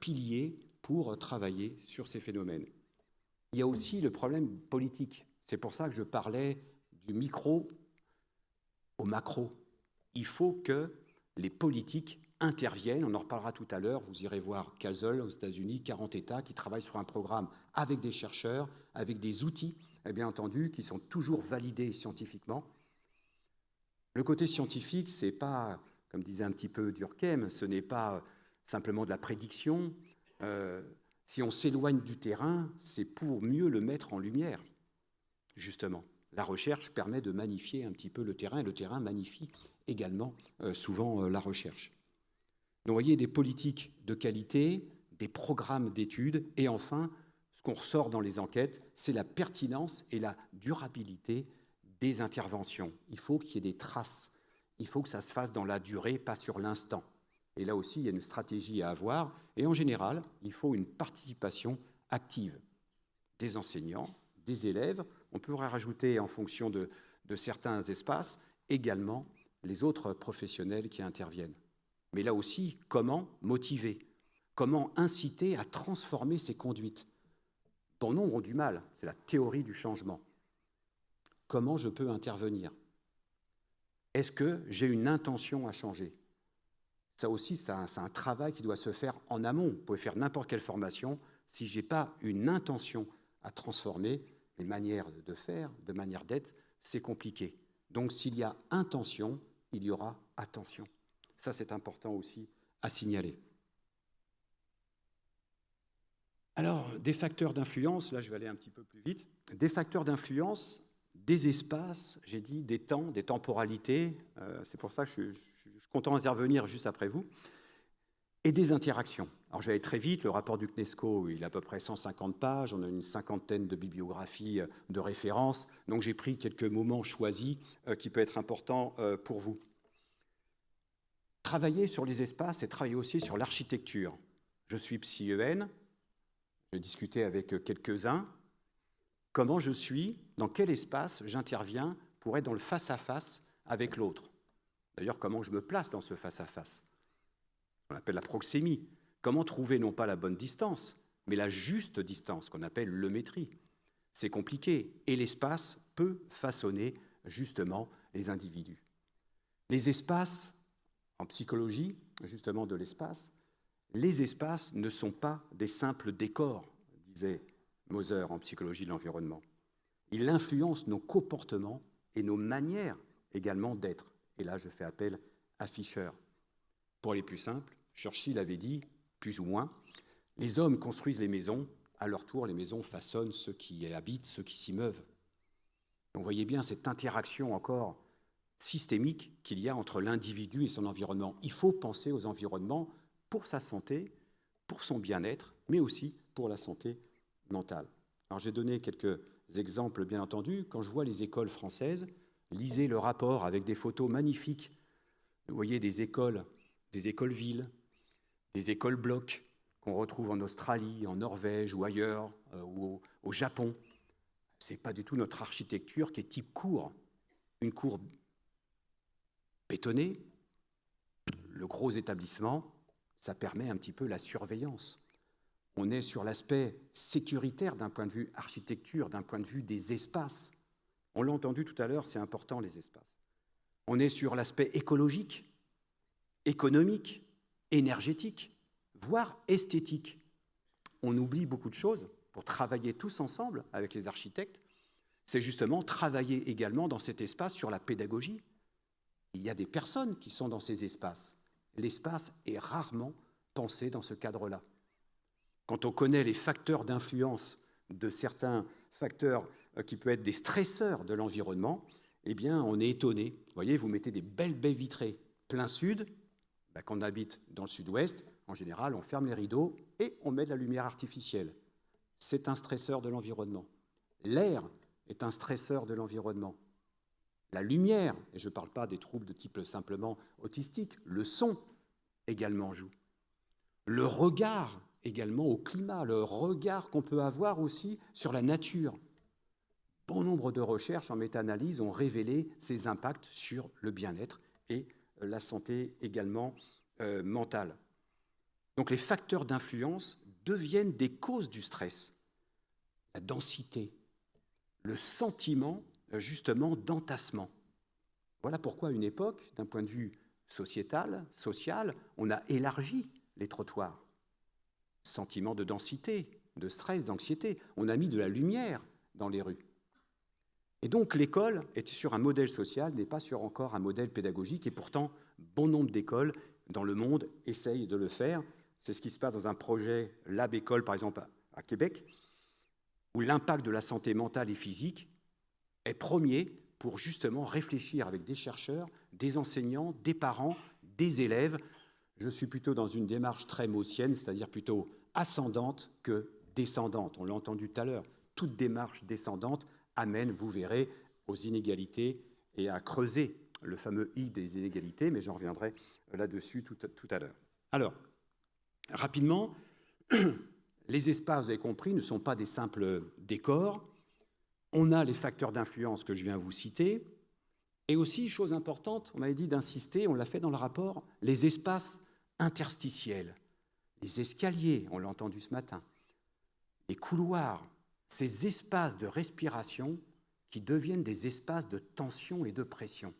piliers pour travailler sur ces phénomènes. Il y a aussi le problème politique. C'est pour ça que je parlais du micro au macro. Il faut que les politiques interviennent. On en reparlera tout à l'heure. Vous irez voir CASL aux États-Unis, 40 États qui travaillent sur un programme avec des chercheurs, avec des outils, et bien entendu, qui sont toujours validés scientifiquement. Le côté scientifique, ce n'est pas, comme disait un petit peu Durkheim, ce n'est pas simplement de la prédiction. Si on s'éloigne du terrain, c'est pour mieux le mettre en lumière, justement. La recherche permet de magnifier un petit peu le terrain, et le terrain magnifie également souvent la recherche. Donc, vous voyez, des politiques de qualité, des programmes d'études, et enfin, ce qu'on ressort dans les enquêtes, c'est la pertinence et la durabilité des interventions. Il faut qu'il y ait des traces, il faut que ça se fasse dans la durée, pas sur l'instant. Et là aussi, il y a une stratégie à avoir, et en général, il faut une participation active des enseignants, des élèves. On pourrait rajouter, en fonction de certains espaces, également les autres professionnels qui interviennent. Mais là aussi, comment motiver? Comment inciter à transformer ces conduites? Bon nombre ont du mal, c'est la théorie du changement. Comment je peux intervenir? Est-ce que j'ai une intention à changer? Ça aussi, c'est un travail qui doit se faire en amont. Vous pouvez faire n'importe quelle formation. Si je n'ai pas une intention à transformer les manières de faire, de manière d'être, c'est compliqué. Donc, s'il y a intention, il y aura attention. Ça, c'est important aussi à signaler. Alors, des facteurs d'influence, là je vais aller un petit peu plus vite, des facteurs d'influence, des espaces, j'ai dit, des temps, des temporalités, c'est pour ça que je suis content d'intervenir juste après vous, et des interactions. Alors je vais aller très vite, le rapport du CNESCO, il a à peu près 150 pages, on a une 50aine de bibliographies de références, donc j'ai pris quelques moments choisis qui peuvent être importants pour vous. Travailler sur les espaces et travailler aussi sur l'architecture. Je suis psy-EN, j'ai discuté avec quelques-uns. Comment je suis, dans quel espace j'interviens pour être dans le face-à-face avec l'autre. D'ailleurs, comment je me place dans ce face-à-face. On appelle la proxémie. Comment trouver non pas la bonne distance, mais la juste distance, qu'on appelle l'eumétrie. C'est compliqué, et l'espace peut façonner justement les individus. Les espaces, en psychologie, justement de l'espace, les espaces ne sont pas des simples décors, disait Moser en psychologie de l'environnement. Ils influencent nos comportements et nos manières également d'être. Et là, je fais appel à Fischer. Pour les plus simples, Churchill avait dit, plus ou moins, les hommes construisent les maisons, à leur tour, les maisons façonnent ceux qui y habitent, ceux qui s'y meuvent. Donc, vous voyez bien cette interaction encore systémique qu'il y a entre l'individu et son environnement. Il faut penser aux environnements pour sa santé, pour son bien-être, mais aussi pour la santé mentale. Alors j'ai donné quelques exemples, bien entendu. Quand je vois les écoles françaises, lisez le rapport avec des photos magnifiques. Vous voyez des écoles-villes, des écoles-blocs qu'on retrouve en Australie, en Norvège ou ailleurs, ou au Japon. Ce n'est pas du tout notre architecture qui est type cour. Une cour bétonnée, le gros établissement, ça permet un petit peu la surveillance. On est sur l'aspect sécuritaire d'un point de vue architecture, d'un point de vue des espaces. On l'a entendu tout à l'heure, c'est important les espaces. On est sur l'aspect écologique, économique, énergétique, voire esthétique. On oublie beaucoup de choses pour travailler tous ensemble avec les architectes. C'est justement travailler également dans cet espace sur la pédagogie. Il y a des personnes qui sont dans ces espaces. L'espace est rarement pensé dans ce cadre-là. Quand on connaît les facteurs d'influence de certains facteurs qui peuvent être des stresseurs de l'environnement, eh bien, on est étonné. Vous voyez, vous mettez des belles baies vitrées plein sud. Quand on habite dans le sud-ouest, en général, on ferme les rideaux et on met de la lumière artificielle. C'est un stresseur de l'environnement. L'air est un stresseur de l'environnement. La lumière, et je ne parle pas des troubles de type simplement autistique, le son également joue. Le regard également au climat, le regard qu'on peut avoir aussi sur la nature. Bon nombre de recherches en méta-analyse ont révélé ces impacts sur le bien-être et la santé également mentale. Donc les facteurs d'influence deviennent des causes du stress. La densité, le sentiment justement d'entassement. Voilà pourquoi à une époque, d'un point de vue sociétal, social, on a élargi les trottoirs. Sentiment de densité, de stress, d'anxiété. On a mis de la lumière dans les rues. Et donc l'école est sur un modèle social, n'est pas sur encore un modèle pédagogique, et pourtant bon nombre d'écoles dans le monde essayent de le faire. C'est ce qui se passe dans un projet Lab École, par exemple à Québec, où l'impact de la santé mentale et physique est premier pour justement réfléchir avec des chercheurs, des enseignants, des parents, des élèves. Je suis plutôt dans une démarche très maussienne, c'est-à-dire plutôt ascendante que descendante. On l'a entendu tout à l'heure, toute démarche descendante amène, vous verrez, aux inégalités et à creuser le fameux I des inégalités, mais j'en reviendrai là-dessus tout à l'heure. Alors, rapidement, les espaces, vous avez compris, ne sont pas des simples décors. On a les facteurs d'influence que je viens vous citer, et aussi, chose importante, on m'avait dit d'insister, on l'a fait dans le rapport, les espaces interstitiels, les escaliers, on l'a entendu ce matin, les couloirs, ces espaces de respiration qui deviennent des espaces de tension et de pression.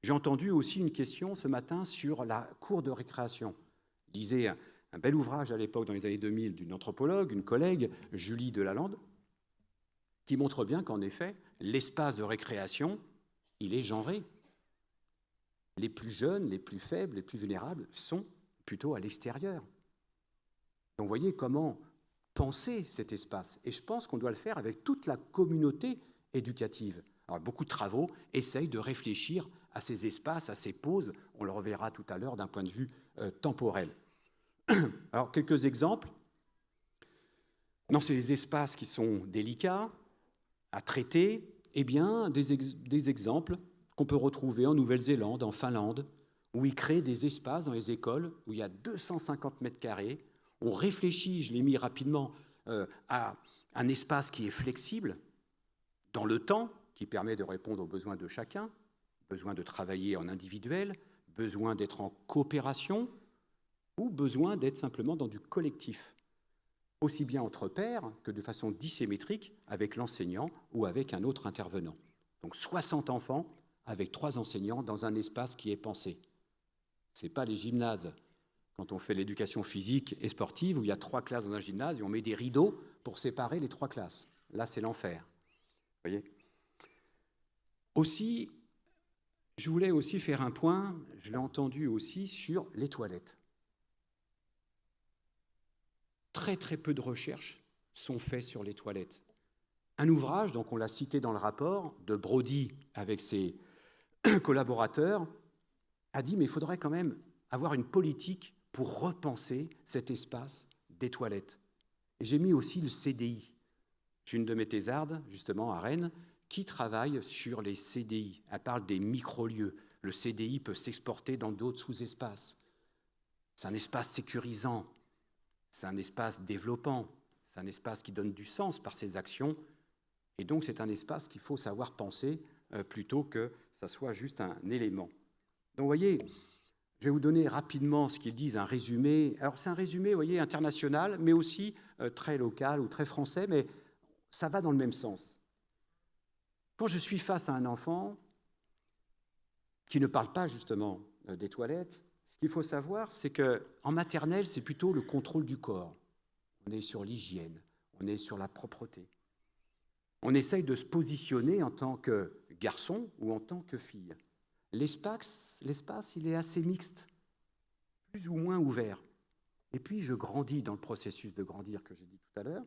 J'ai entendu aussi une question ce matin sur la cour de récréation. Je lisais un bel ouvrage à l'époque, dans les années 2000, d'une anthropologue, une collègue, Julie Delalande, qui montre bien qu'en effet, l'espace de récréation, il est genré. Les plus jeunes, les plus faibles, les plus vulnérables sont plutôt à l'extérieur. Donc vous voyez comment penser cet espace. Et je pense qu'on doit le faire avec toute la communauté éducative. Alors, beaucoup de travaux essayent de réfléchir à ces espaces, à ces pauses. On le reverra tout à l'heure d'un point de vue temporel. Alors, quelques exemples. Dans ces espaces qui sont délicats à traiter, eh bien, des exemples qu'on peut retrouver en Nouvelle-Zélande, en Finlande, où ils créent des espaces dans les écoles où il y a 250 mètres carrés. On réfléchit, je l'ai mis rapidement, à un espace qui est flexible dans le temps, qui permet de répondre aux besoins de chacun, besoin de travailler en individuel, besoin d'être en coopération ou besoin d'être simplement dans du collectif, aussi bien entre pairs que de façon dissymétrique avec l'enseignant ou avec un autre intervenant. Donc 60 enfants avec 3 enseignants dans un espace qui est pensé. Ce n'est pas les gymnases. Quand on fait l'éducation physique et sportive, où il y a 3 classes dans un gymnase, et on met des rideaux pour séparer les 3 classes. Là, c'est l'enfer. Vous voyez ? Aussi, je voulais aussi faire un point, je l'ai entendu aussi, sur les toilettes. Très, très peu de recherches sont faites sur les toilettes. Un ouvrage, donc on l'a cité dans le rapport, de Brody avec ses collaborateurs, a dit, mais il faudrait quand même avoir une politique pour repenser cet espace des toilettes. Et j'ai mis aussi le CDI. J'ai une de mes thésardes, justement, à Rennes, qui travaille sur les CDI. Elle parle des micro-lieux. Le CDI peut s'exporter dans d'autres sous-espaces. C'est un espace sécurisant, c'est un espace développant, c'est un espace qui donne du sens par ses actions. Et donc, c'est un espace qu'il faut savoir penser plutôt que ça soit juste un élément. Donc, vous voyez, je vais vous donner rapidement ce qu'ils disent, un résumé. Alors, c'est un résumé, vous voyez, international, mais aussi très local ou très français, mais ça va dans le même sens. Quand je suis face à un enfant, qui ne parle pas justement des toilettes. Ce qu'il faut savoir, c'est qu'en maternelle, c'est plutôt le contrôle du corps. On est sur l'hygiène, on est sur la propreté. On essaye de se positionner en tant que garçon ou en tant que fille. L'espace, il est assez mixte, plus ou moins ouvert. Et puis, je grandis dans le processus de grandir que j'ai dit tout à l'heure.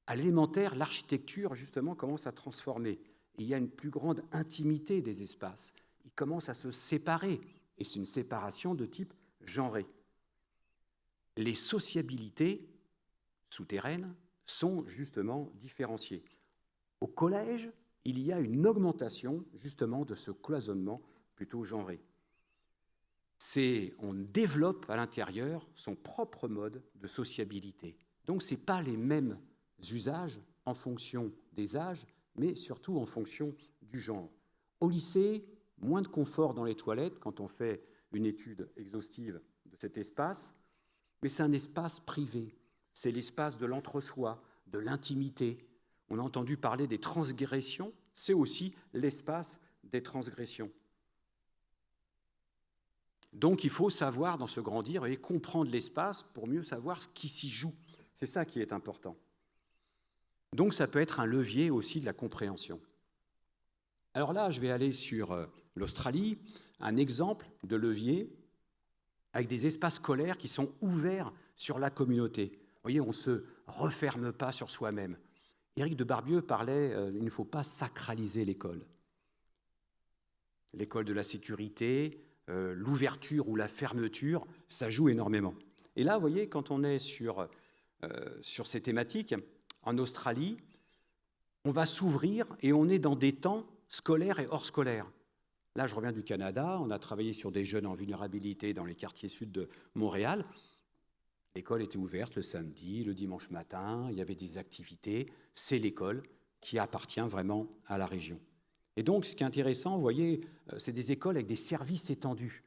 À l'élémentaire, l'architecture, justement, commence à transformer. Et il y a une plus grande intimité des espaces. Ils commencent à se séparer. Et c'est une séparation de type genré. Les sociabilités souterraines sont justement différenciées. Au collège, il y a une augmentation justement de ce cloisonnement plutôt genré. On développe à l'intérieur son propre mode de sociabilité. Donc ce n'est pas les mêmes usages en fonction des âges, mais surtout en fonction du genre. Au lycée, moins de confort dans les toilettes quand on fait une étude exhaustive de cet espace, mais c'est un espace privé, c'est l'espace de l'entre-soi, de l'intimité. On a entendu parler des transgressions, c'est aussi l'espace des transgressions. Donc il faut savoir dans ce grandir et comprendre l'espace pour mieux savoir ce qui s'y joue. C'est ça qui est important. Donc ça peut être un levier aussi de la compréhension. Alors là, je vais aller sur l'Australie, un exemple de levier avec des espaces scolaires qui sont ouverts sur la communauté. Vous voyez, on ne se referme pas sur soi-même. Éric de Barbieux parlait il ne faut pas sacraliser l'école. L'école de la sécurité, l'ouverture ou la fermeture, ça joue énormément. Et là, vous voyez, quand on est sur ces thématiques, en Australie, on va s'ouvrir et on est dans des temps scolaires et hors scolaires. Là, je reviens du Canada, on a travaillé sur des jeunes en vulnérabilité dans les quartiers sud de Montréal. L'école était ouverte le samedi, le dimanche matin, il y avait des activités. C'est l'école qui appartient vraiment à la région. Et donc, ce qui est intéressant, vous voyez, c'est des écoles avec des services étendus.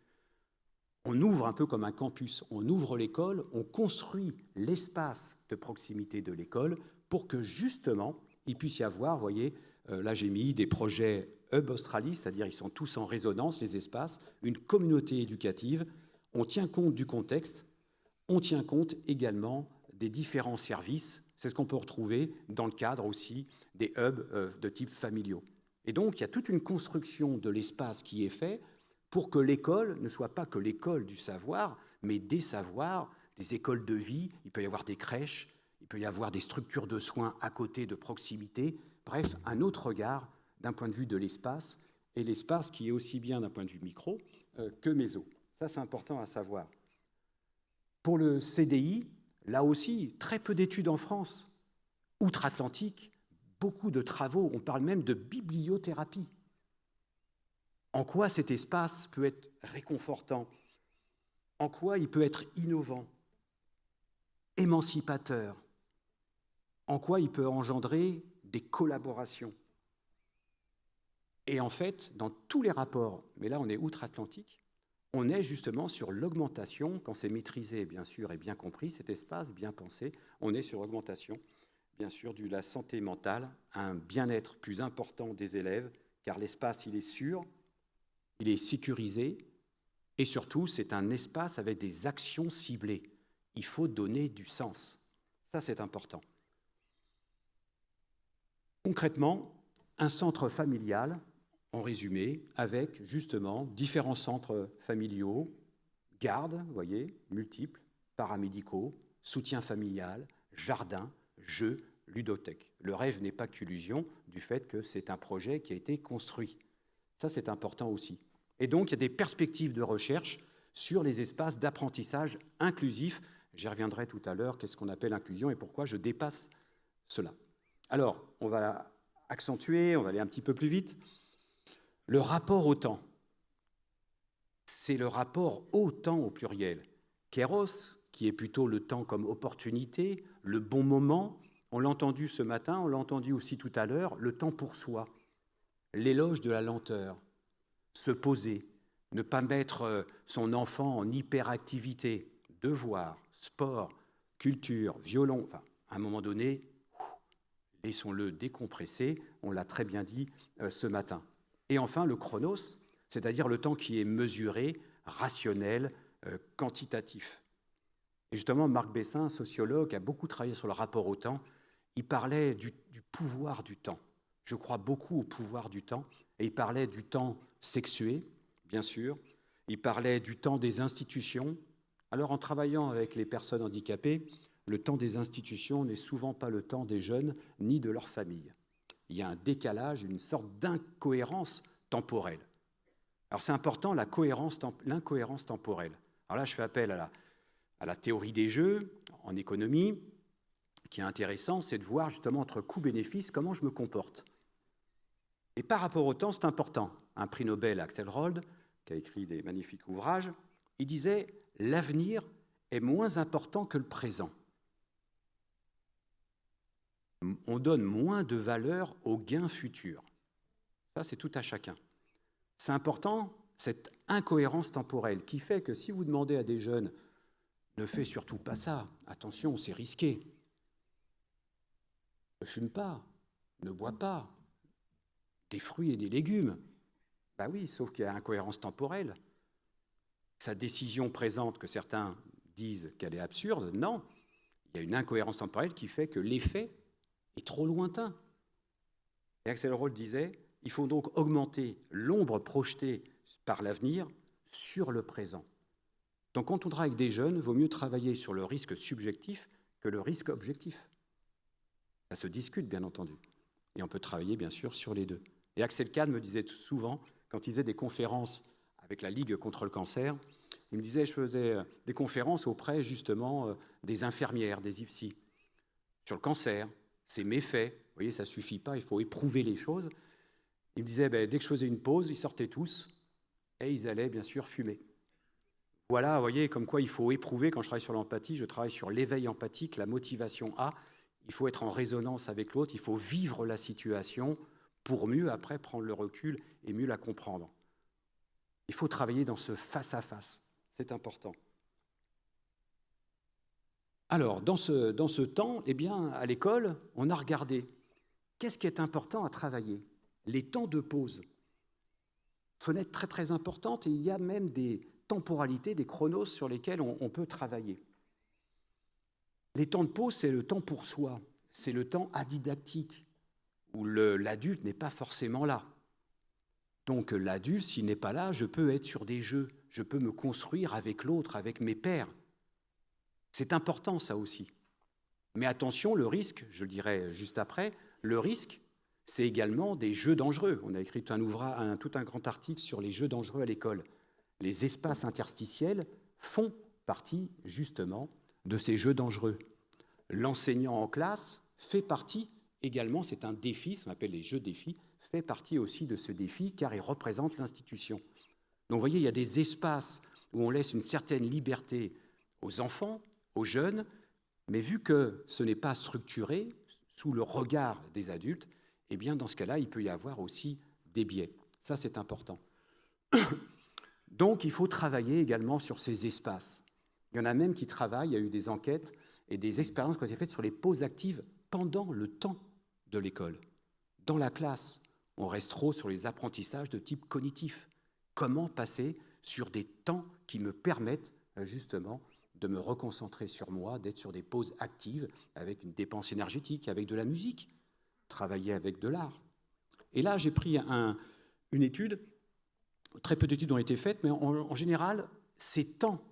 On ouvre un peu comme un campus, on ouvre l'école, on construit l'espace de proximité de l'école pour que justement, il puisse y avoir, vous voyez, là j'ai mis des projets Hub Australie, c'est-à-dire ils sont tous en résonance, les espaces, une communauté éducative, on tient compte du contexte, on tient compte également des différents services, c'est ce qu'on peut retrouver dans le cadre aussi des hubs de type familiaux. Et donc, il y a toute une construction de l'espace qui est fait pour que l'école ne soit pas que l'école du savoir, mais des savoirs, des écoles de vie. Il peut y avoir des crèches, il peut y avoir des structures de soins à côté, de proximité. Bref, un autre regard d'un point de vue de l'espace, et l'espace qui est aussi bien d'un point de vue micro que méso. Ça, c'est important à savoir. Pour le CDI, là aussi, très peu d'études en France. Outre-Atlantique, beaucoup de travaux, on parle même de bibliothérapie. En quoi cet espace peut être réconfortant? En quoi il peut être innovant, émancipateur? En quoi il peut engendrer des collaborations? Et en fait, dans tous les rapports, mais là on est outre-Atlantique, on est justement sur l'augmentation, quand c'est maîtrisé bien sûr et bien compris, cet espace bien pensé, on est sur l'augmentation bien sûr de la santé mentale, un bien-être plus important des élèves, car l'espace il est sûr, il est sécurisé, et surtout c'est un espace avec des actions ciblées. Il faut donner du sens. Ça c'est important. Concrètement, un centre familial, en résumé, avec justement différents centres familiaux, gardes, vous voyez, multiples, paramédicaux, soutien familial, jardin, jeux, ludothèque. Le rêve n'est pas qu'illusion du fait que c'est un projet qui a été construit. Ça, c'est important aussi. Et donc, il y a des perspectives de recherche sur les espaces d'apprentissage inclusif. J'y reviendrai tout à l'heure, qu'est-ce qu'on appelle inclusion et pourquoi je dépasse cela. Alors, on va accentuer, on va aller un petit peu plus vite. Le rapport au temps, c'est le rapport au temps au pluriel. Kéros, qui est plutôt le temps comme opportunité, le bon moment, on l'a entendu ce matin, on l'a entendu aussi tout à l'heure, le temps pour soi, l'éloge de la lenteur, se poser, ne pas mettre son enfant en hyperactivité, devoir, sport, culture, violon, enfin, à un moment donné, laissons-le décompresser, on l'a très bien dit ce matin. Et enfin, le chronos, c'est-à-dire le temps qui est mesuré, rationnel, quantitatif. Et justement, Marc Bessin, un sociologue, a beaucoup travaillé sur le rapport au temps. Il parlait du pouvoir du temps. Je crois beaucoup au pouvoir du temps. Et il parlait du temps sexué, bien sûr. Il parlait du temps des institutions. Alors, en travaillant avec les personnes handicapées, le temps des institutions n'est souvent pas le temps des jeunes ni de leur famille. Il y a un décalage, une sorte d'incohérence temporelle. Alors, c'est important, l'incohérence temporelle. Alors là, je fais appel à la théorie des jeux en économie. Qui est intéressant, c'est de voir justement entre coût-bénéfice, comment je me comporte. Et par rapport au temps, c'est important. Un prix Nobel, Axelrod, qui a écrit des magnifiques ouvrages, il disait « L'avenir est moins important que le présent. On donne moins de valeur aux gains futurs. » Ça, c'est tout à chacun. C'est important, cette incohérence temporelle, qui fait que si vous demandez à des jeunes « Ne fais surtout pas ça, attention, c'est risqué. Ne fume pas, ne bois pas, des fruits et des légumes. » Ben oui, sauf qu'il y a incohérence temporelle. Sa décision présente, que certains disent qu'elle est absurde, non. Il y a une incohérence temporelle qui fait que l'effet est trop lointain. Et Axelrod disait, il faut donc augmenter l'ombre projetée par l'avenir sur le présent. Donc quand on travaille avec des jeunes, il vaut mieux travailler sur le risque subjectif que le risque objectif. Ça se discute, bien entendu. Et on peut travailler, bien sûr, sur les deux. Et Axel Kahn me disait souvent, quand il faisait des conférences avec la Ligue contre le cancer, il me disait, je faisais des conférences auprès, justement, des infirmières, des IFSI, sur le cancer, ses méfaits. Vous voyez, ça ne suffit pas, il faut éprouver les choses. Il me disait, dès que je faisais une pause, ils sortaient tous et ils allaient, bien sûr, fumer. Voilà, vous voyez, comme quoi il faut éprouver. Quand je travaille sur l'empathie, je travaille sur l'éveil empathique, la motivation A. Il faut être en résonance avec l'autre, il faut vivre la situation pour mieux, après, prendre le recul et mieux la comprendre. Il faut travailler dans ce face-à-face, c'est important. Alors, dans ce temps, eh bien, à l'école, on a regardé qu'est-ce qui est important à travailler. Les temps de pause. Fenêtre très très importante, et il y a même des temporalités, des chronos sur lesquels on peut travailler. Les temps de pause, c'est le temps pour soi, c'est le temps adidactique, où l'adulte n'est pas forcément là. Donc l'adulte, s'il n'est pas là, je peux être sur des jeux, je peux me construire avec l'autre, avec mes pairs. C'est important, ça aussi. Mais attention, le risque, je le dirai juste après, le risque, c'est également des jeux dangereux. On a écrit tout un grand article sur les jeux dangereux à l'école. Les espaces interstitiels font partie, justement, de ces jeux dangereux. L'enseignant en classe fait partie également, c'est un défi, ce qu'on appelle les jeux défis, fait partie aussi de ce défi car il représente l'institution. Donc vous voyez, il y a des espaces où on laisse une certaine liberté aux enfants, aux jeunes, mais vu que ce n'est pas structuré sous le regard des adultes, eh bien dans ce cas-là, il peut y avoir aussi des biais. Ça, c'est important. Donc il faut travailler également sur ces espaces. Il y en a même qui travaillent, il y a eu des enquêtes et des expériences qui ont été faites sur les pauses actives pendant le temps de l'école. Dans la classe, on reste trop sur les apprentissages de type cognitif. Comment passer sur des temps qui me permettent justement de me reconcentrer sur moi, d'être sur des pauses actives avec une dépense énergétique, avec de la musique, travailler avec de l'art. Et là, j'ai pris une étude, très peu d'études ont été faites, mais en général, ces temps,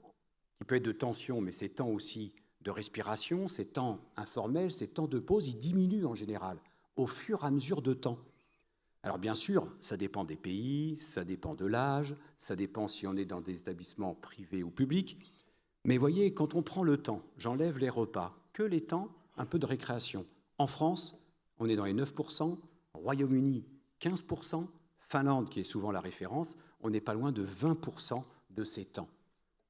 qui peuvent être de tension, mais ces temps aussi de respiration, ces temps informels, ces temps de pause, ils diminuent en général au fur et à mesure de temps. Alors bien sûr, ça dépend des pays, ça dépend de l'âge, ça dépend si on est dans des établissements privés ou publics. Mais voyez, quand on prend le temps, j'enlève les repas, que les temps, un peu de récréation. En France, on est dans les 9%, Royaume-Uni, 15%, Finlande, qui est souvent la référence, on n'est pas loin de 20% de ces temps.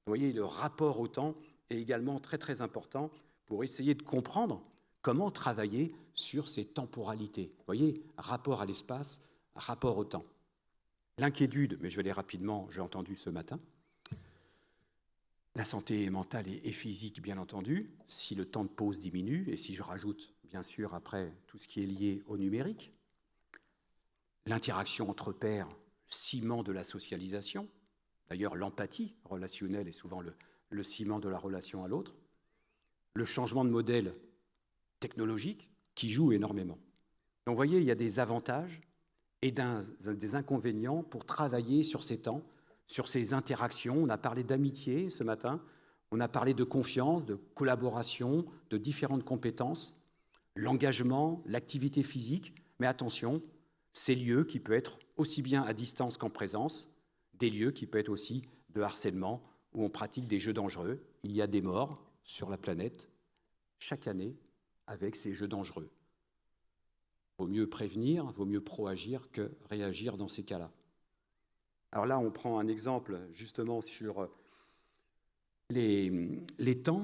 Vous voyez, le rapport au temps est également très très important pour essayer de comprendre comment travailler sur ces temporalités. Vous voyez, rapport à l'espace, rapport au temps. L'inquiétude, mais je vais aller rapidement, j'ai entendu ce matin. La santé mentale et physique, bien entendu, si le temps de pause diminue, et si je rajoute, bien sûr, après, tout ce qui est lié au numérique. L'interaction entre pairs, ciment de la socialisation. D'ailleurs, l'empathie relationnelle est souvent le ciment de la relation à l'autre. Le changement de modèle technologique qui joue énormément. Donc, vous voyez, il y a des avantages et des inconvénients pour travailler sur ces temps, sur ces interactions. On a parlé d'amitié ce matin, on a parlé de confiance, de collaboration, de différentes compétences, l'engagement, l'activité physique, mais attention, ces lieux qui peuvent être aussi bien à distance qu'en présence, des lieux qui peuvent être aussi de harcèlement, où on pratique des jeux dangereux. Il y a des morts sur la planète chaque année avec ces jeux dangereux. Vaut mieux prévenir, vaut mieux proagir que réagir dans ces cas-là. Alors là, on prend un exemple justement sur les temps.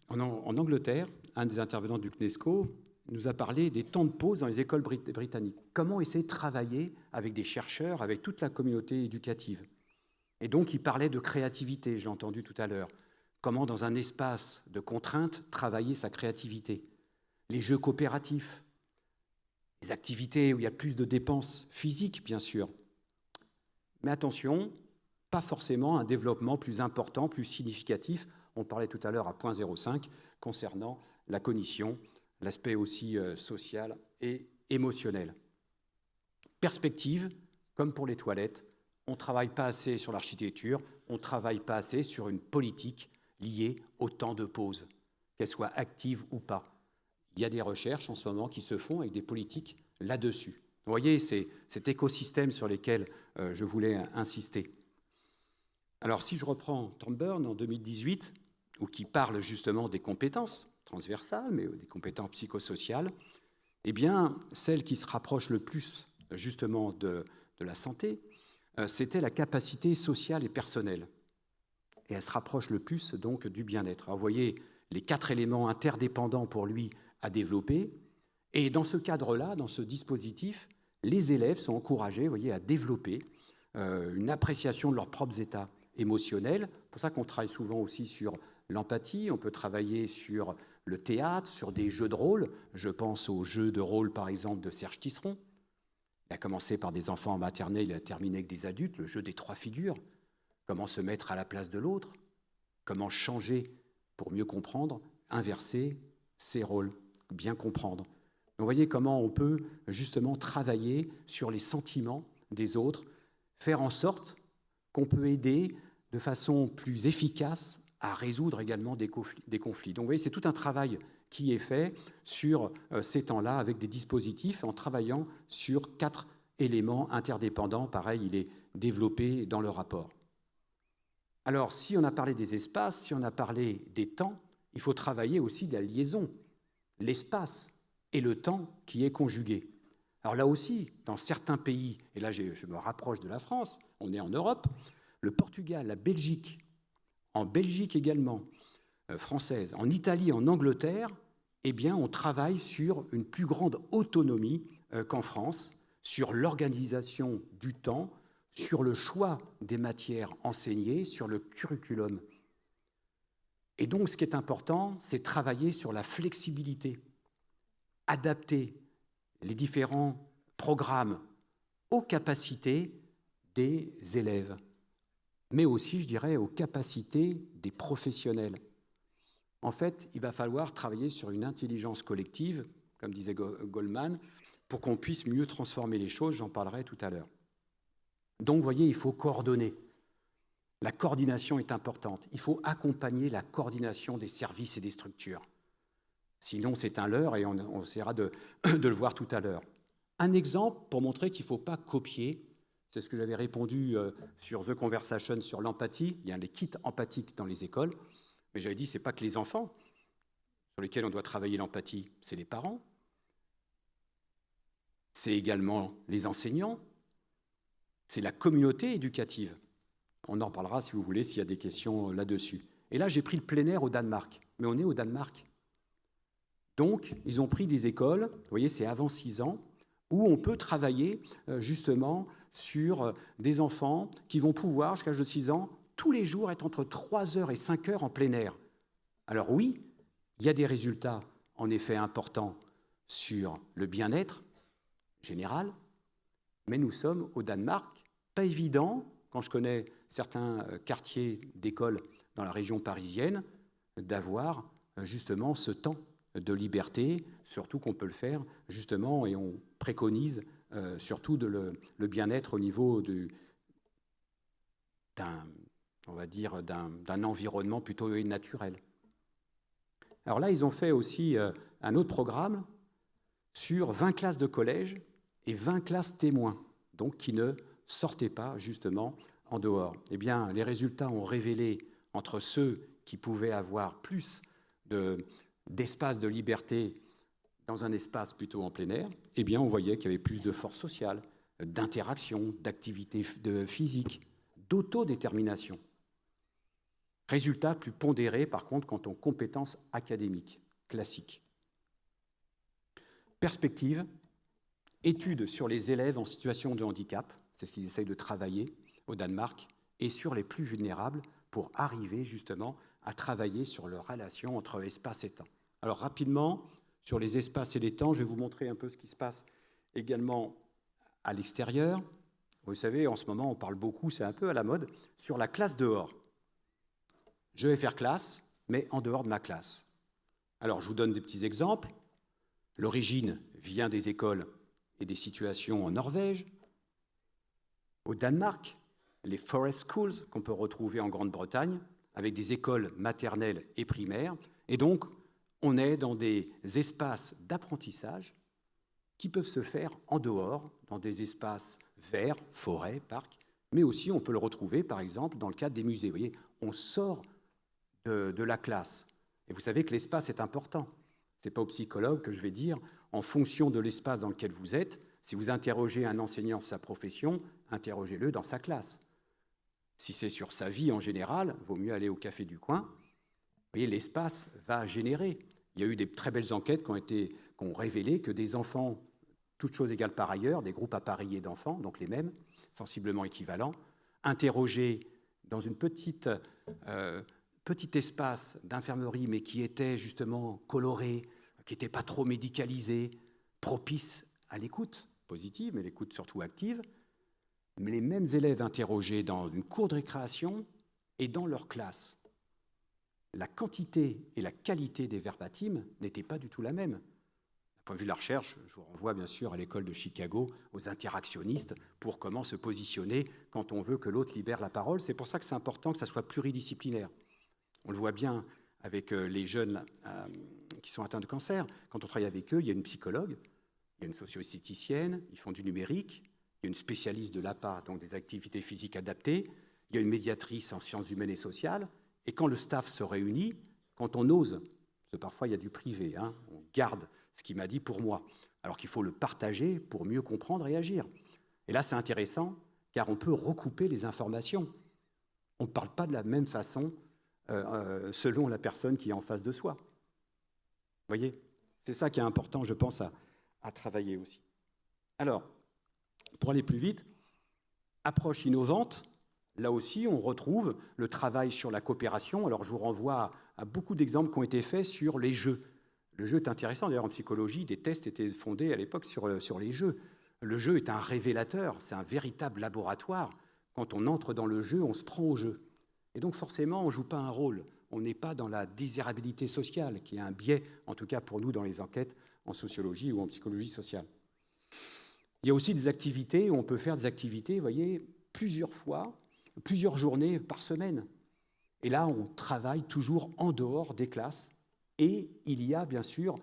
En Angleterre, un des intervenants du CNESCO nous a parlé des temps de pause dans les écoles britanniques. Comment essayer de travailler avec des chercheurs, avec toute la communauté éducative. Et donc, il parlait de créativité, j'ai entendu tout à l'heure. Comment, dans un espace de contraintes, travailler sa créativité. Les jeux coopératifs, les activités où il y a plus de dépenses physiques, bien sûr. Mais attention, pas forcément un développement plus important, plus significatif. On parlait tout à l'heure à 0.05 concernant la cognition, l'aspect aussi social et émotionnel. Perspective, comme pour les toilettes, on ne travaille pas assez sur l'architecture, on ne travaille pas assez sur une politique liée au temps de pause, qu'elle soit active ou pas. Il y a des recherches en ce moment qui se font avec des politiques là-dessus. Vous voyez, c'est cet écosystème sur lequel je voulais insister. Alors, si je reprends Thornburn en 2018, ou qui parle justement des compétences transversales, mais des compétences psychosociales, eh bien, celle qui se rapproche le plus justement de la santé, c'était la capacité sociale et personnelle. Et elle se rapproche le plus donc du bien-être. Alors, vous voyez les 4 éléments interdépendants pour lui à développer. Et dans ce cadre-là, dans ce dispositif, les élèves sont encouragés, vous voyez, à développer une appréciation de leurs propres états émotionnels. C'est pour ça qu'on travaille souvent aussi sur l'empathie. On peut travailler sur le théâtre, sur des jeux de rôle. Je pense aux jeux de rôle, par exemple, de Serge Tisseron. Il a commencé par des enfants en maternelle, il a terminé avec des adultes, le jeu des 3 figures. Comment se mettre à la place de l'autre, comment changer pour mieux comprendre, inverser ses rôles, bien comprendre. Vous voyez comment on peut justement travailler sur les sentiments des autres, faire en sorte qu'on peut aider de façon plus efficace à résoudre également des conflits. Donc vous voyez, c'est tout un travail qui est fait sur ces temps-là avec des dispositifs en travaillant sur 4 éléments interdépendants. Pareil, il est développé dans le rapport. Alors, si on a parlé des espaces, si on a parlé des temps, il faut travailler aussi de la liaison, l'espace et le temps qui est conjugué. Alors là aussi, dans certains pays, et là je me rapproche de la France, on est en Europe, le Portugal, la Belgique, en Belgique également, française, en Italie, en Angleterre, eh bien, on travaille sur une plus grande autonomie qu'en France, sur l'organisation du temps, sur le choix des matières enseignées, sur le curriculum. Et donc, ce qui est important, c'est travailler sur la flexibilité, adapter les différents programmes aux capacités des élèves, mais aussi, je dirais, aux capacités des professionnels. En fait, il va falloir travailler sur une intelligence collective, comme disait Goleman, pour qu'on puisse mieux transformer les choses, j'en parlerai tout à l'heure. Donc, vous voyez, il faut coordonner. La coordination est importante. Il faut accompagner la coordination des services et des structures. Sinon, c'est un leurre et on essaiera de le voir tout à l'heure. Un exemple pour montrer qu'il ne faut pas copier, c'est ce que j'avais répondu sur The Conversation, sur l'empathie. Il y a les kits empathiques dans les écoles. Mais j'avais dit, ce n'est pas que les enfants sur lesquels on doit travailler l'empathie, c'est les parents. C'est également les enseignants. C'est la communauté éducative. On en parlera, si vous voulez, s'il y a des questions là-dessus. Et là, j'ai pris le plein air au Danemark. Mais on est au Danemark. Donc, ils ont pris des écoles, vous voyez, c'est avant 6 ans, où on peut travailler justement sur des enfants qui vont pouvoir, jusqu'à l'âge de 6 ans, tous les jours être entre 3 heures et 5 heures en plein air. Alors oui, il y a des résultats, en effet, importants sur le bien-être général, mais nous sommes au Danemark, pas évident, quand je connais certains quartiers d'écoles dans la région parisienne, d'avoir justement ce temps de liberté, surtout qu'on peut le faire justement, et on préconise surtout le bien-être au niveau d'un environnement plutôt naturel. Alors là, ils ont fait aussi un autre programme sur 20 classes de collège et 20 classes témoins, donc qui ne sortaient pas justement en dehors. Eh bien, les résultats ont révélé entre ceux qui pouvaient avoir plus d'espace de liberté dans un espace plutôt en plein air, eh bien, on voyait qu'il y avait plus de force sociale, d'interaction, d'activité physique, d'autodétermination. Résultat plus pondéré, par contre, quant aux compétences académiques classiques. Perspective, études sur les élèves en situation de handicap, c'est ce qu'ils essayent de travailler au Danemark, et sur les plus vulnérables pour arriver justement à travailler sur leur relation entre espace et temps. Alors rapidement, sur les espaces et les temps, je vais vous montrer un peu ce qui se passe également à l'extérieur. Vous savez, en ce moment, on parle beaucoup, c'est un peu à la mode, sur la classe dehors. Je vais faire classe, mais en dehors de ma classe. Alors, je vous donne des petits exemples. L'origine vient des écoles et des situations en Norvège. Au Danemark, les forest schools qu'on peut retrouver en Grande-Bretagne, avec des écoles maternelles et primaires. Et donc, on est dans des espaces d'apprentissage qui peuvent se faire en dehors, dans des espaces verts, forêts, parcs, mais aussi on peut le retrouver, par exemple, dans le cadre des musées. Vous voyez, on sort de la classe. Et vous savez que l'espace est important. Ce n'est pas au psychologue que je vais dire, en fonction de l'espace dans lequel vous êtes, si vous interrogez un enseignant sur sa profession, interrogez-le dans sa classe. Si c'est sur sa vie en général, il vaut mieux aller au café du coin. Vous voyez, l'espace va générer. Il y a eu des très belles enquêtes qui ont révélé que des enfants, toutes choses égales par ailleurs, des groupes appareillés d'enfants, donc les mêmes, sensiblement équivalents, interrogés dans une petit espace d'infirmerie, mais qui était justement coloré, qui n'était pas trop médicalisé, propice à l'écoute positive, mais l'écoute surtout active. Mais les mêmes élèves interrogés dans une cour de récréation et dans leur classe, la quantité et la qualité des verbatims n'étaient pas du tout la même. D'un point de vue de la recherche, je vous renvoie bien sûr à l'école de Chicago, aux interactionnistes, pour comment se positionner quand on veut que l'autre libère la parole. C'est pour ça que c'est important que ça soit pluridisciplinaire. On le voit bien avec les jeunes qui sont atteints de cancer. Quand on travaille avec eux, il y a une psychologue, il y a une socio-esthéticienne, ils font du numérique, il y a une spécialiste de l'APA, donc des activités physiques adaptées, il y a une médiatrice en sciences humaines et sociales, et quand le staff se réunit, quand on ose, parce que parfois il y a du privé, on garde ce qu'il m'a dit pour moi, alors qu'il faut le partager pour mieux comprendre et agir. Et là, c'est intéressant, car on peut recouper les informations. On ne parle pas de la même façon selon la personne qui est en face de soi. Vous voyez, c'est ça qui est important, je pense, à travailler aussi. Alors, pour aller plus vite, approche innovante, là aussi, on retrouve le travail sur la coopération. Alors, je vous renvoie à beaucoup d'exemples qui ont été faits sur les jeux. Le jeu est intéressant. D'ailleurs, en psychologie, des tests étaient fondés à l'époque sur les jeux. Le jeu est un révélateur, c'est un véritable laboratoire. Quand on entre dans le jeu, on se prend au jeu. Et donc, forcément, on ne joue pas un rôle. On n'est pas dans la désirabilité sociale, qui est un biais, en tout cas pour nous, dans les enquêtes en sociologie ou en psychologie sociale. Il y a aussi des activités où on peut faire des activités, vous voyez, plusieurs fois, plusieurs journées par semaine. Et là, on travaille toujours en dehors des classes. Et il y a bien sûr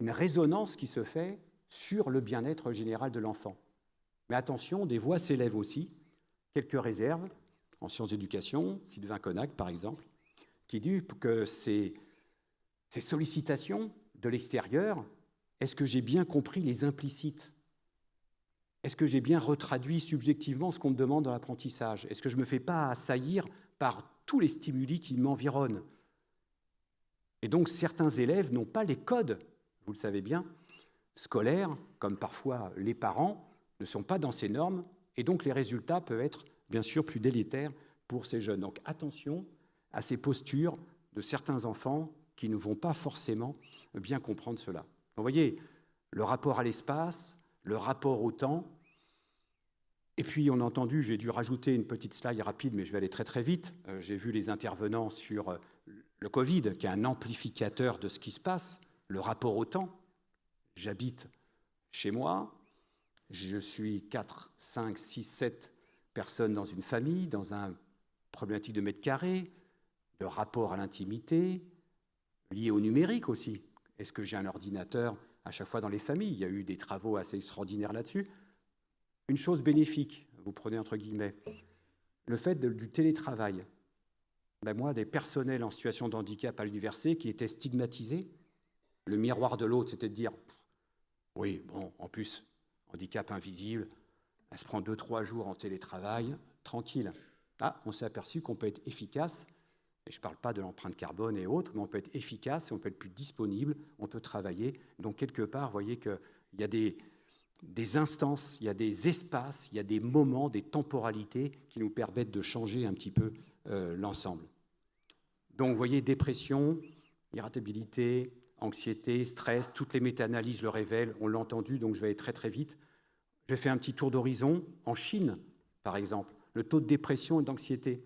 une résonance qui se fait sur le bien-être général de l'enfant. Mais attention, des voix s'élèvent aussi, quelques réserves, en sciences d'éducation, Sylvain Connac par exemple, qui dit que ces sollicitations de l'extérieur, est-ce que j'ai bien compris les implicites ? Est-ce que j'ai bien retraduit subjectivement ce qu'on me demande dans l'apprentissage ? Est-ce que je ne me fais pas assaillir par tous les stimuli qui m'environnent ? Et donc, certains élèves n'ont pas les codes, vous le savez bien, scolaires, comme parfois les parents, ne sont pas dans ces normes, et donc les résultats peuvent être, bien sûr, plus délétères pour ces jeunes. Donc, attention à ces postures de certains enfants qui ne vont pas forcément bien comprendre cela. Vous voyez, le rapport à l'espace, le rapport au temps, Et puis, on a entendu, j'ai dû rajouter une petite slide rapide, mais je vais aller très très vite. J'ai vu les intervenants sur le Covid, qui est un amplificateur de ce qui se passe, le rapport au temps. J'habite chez moi, je suis 4, 5, 6, 7 personnes dans une famille, dans une problématique de mètres carrés, de rapport à l'intimité, lié au numérique aussi. Est-ce que j'ai un ordinateur à chaque fois dans les familles? Il y a eu des travaux assez extraordinaires là-dessus. Une chose bénéfique, vous prenez entre guillemets, le fait du télétravail. Ben moi, des personnels en situation de handicap à l'université qui étaient stigmatisés, le miroir de l'autre, c'était de dire « oui, bon, en plus, handicap invisible, elle se prend 2-3 jours en télétravail, tranquille. » Ah, on s'est aperçu qu'on peut être efficace, et je ne parle pas de l'empreinte carbone et autres, mais on peut être efficace, on peut être plus disponible, on peut travailler. Donc, quelque part, vous voyez qu'il y a des instances, il y a des espaces, il y a des moments, des temporalités qui nous permettent de changer un petit peu l'ensemble. Donc, vous voyez, dépression, irritabilité, anxiété, stress, toutes les méta-analyses le révèlent, on l'a entendu, donc je vais aller très très vite. J'ai fait un petit tour d'horizon en Chine, par exemple. Le taux de dépression et d'anxiété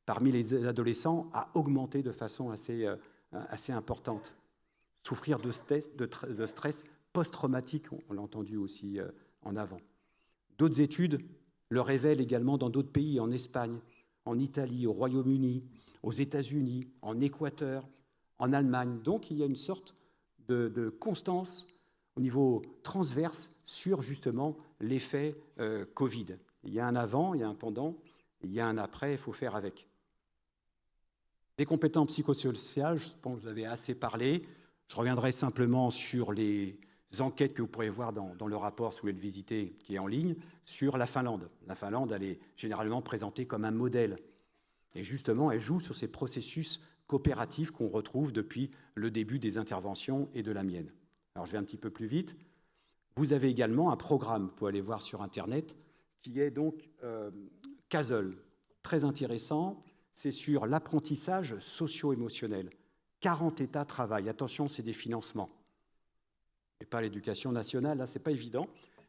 parmi les adolescents a augmenté de façon assez importante. Souffrir de stress post-traumatique, on l'a entendu aussi en avant. D'autres études le révèlent également dans d'autres pays, en Espagne, en Italie, au Royaume-Uni, aux États-Unis, en Équateur, en Allemagne. Donc il y a une sorte de constance au niveau transverse sur justement l'effet Covid. Il y a un avant, il y a un pendant, il y a un après, il faut faire avec. Des compétences psychosociales, je pense que vous avez assez parlé. Je reviendrai simplement sur les enquêtes que vous pourrez voir dans le rapport, si vous voulez le visiter, qui est en ligne, sur la Finlande. La Finlande, elle est généralement présentée comme un modèle. Et justement, elle joue sur ces processus coopératifs qu'on retrouve depuis le début des interventions et de la mienne. Alors, je vais un petit peu plus vite. Vous avez également un programme, vous pouvez aller voir sur Internet, qui est donc CASEL, très intéressant. C'est sur l'apprentissage socio-émotionnel. 40 États travaillent. Attention, c'est des financements. Et pas l'éducation nationale, là, ce n'est pas évident.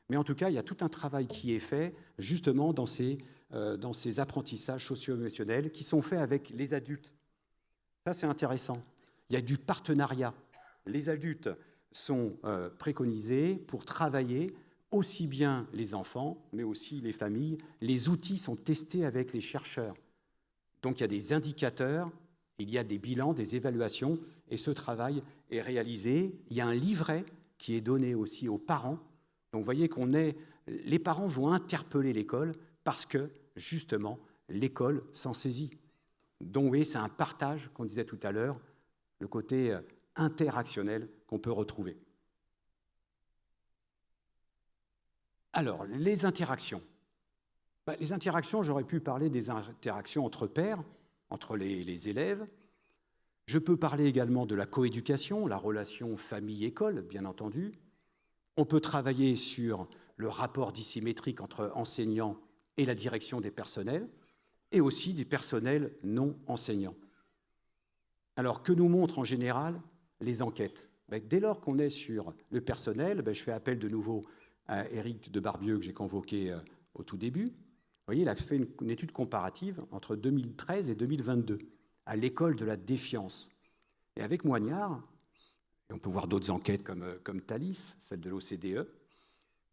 Mais en tout cas, il y a tout un travail qui est fait justement dans ces apprentissages socio-émotionnels qui sont faits avec les adultes. Ça, c'est intéressant. Il y a du partenariat. Les adultes sont préconisés pour travailler aussi bien les enfants, mais aussi les familles. Les outils sont testés avec les chercheurs. Donc, il y a des indicateurs, il y a des bilans, des évaluations, et ce travail est réalisé. Il y a un livret qui est donné aussi aux parents. Donc, vous voyez les parents vont interpeller l'école parce que, justement, l'école s'en saisit. Donc, vous voyez, c'est un partage, qu'on disait tout à l'heure, le côté interactionnel qu'on peut retrouver. Alors, les interactions. Les interactions, j'aurais pu parler des interactions entre pairs, entre les élèves. Je peux parler également de la coéducation, la relation famille-école, bien entendu. On peut travailler sur le rapport dissymétrique entre enseignants et la direction des personnels, et aussi des personnels non enseignants. Alors, que nous montrent en général les enquêtes? Dès lors qu'on est sur le personnel, je fais appel de nouveau à Éric de Barbieux, que j'ai convoqué au tout début. Vous voyez, il a fait une étude comparative entre 2013 et 2022, à l'école de la défiance. Et avec Moignard, et on peut voir d'autres enquêtes comme Thalys, celle de l'OCDE,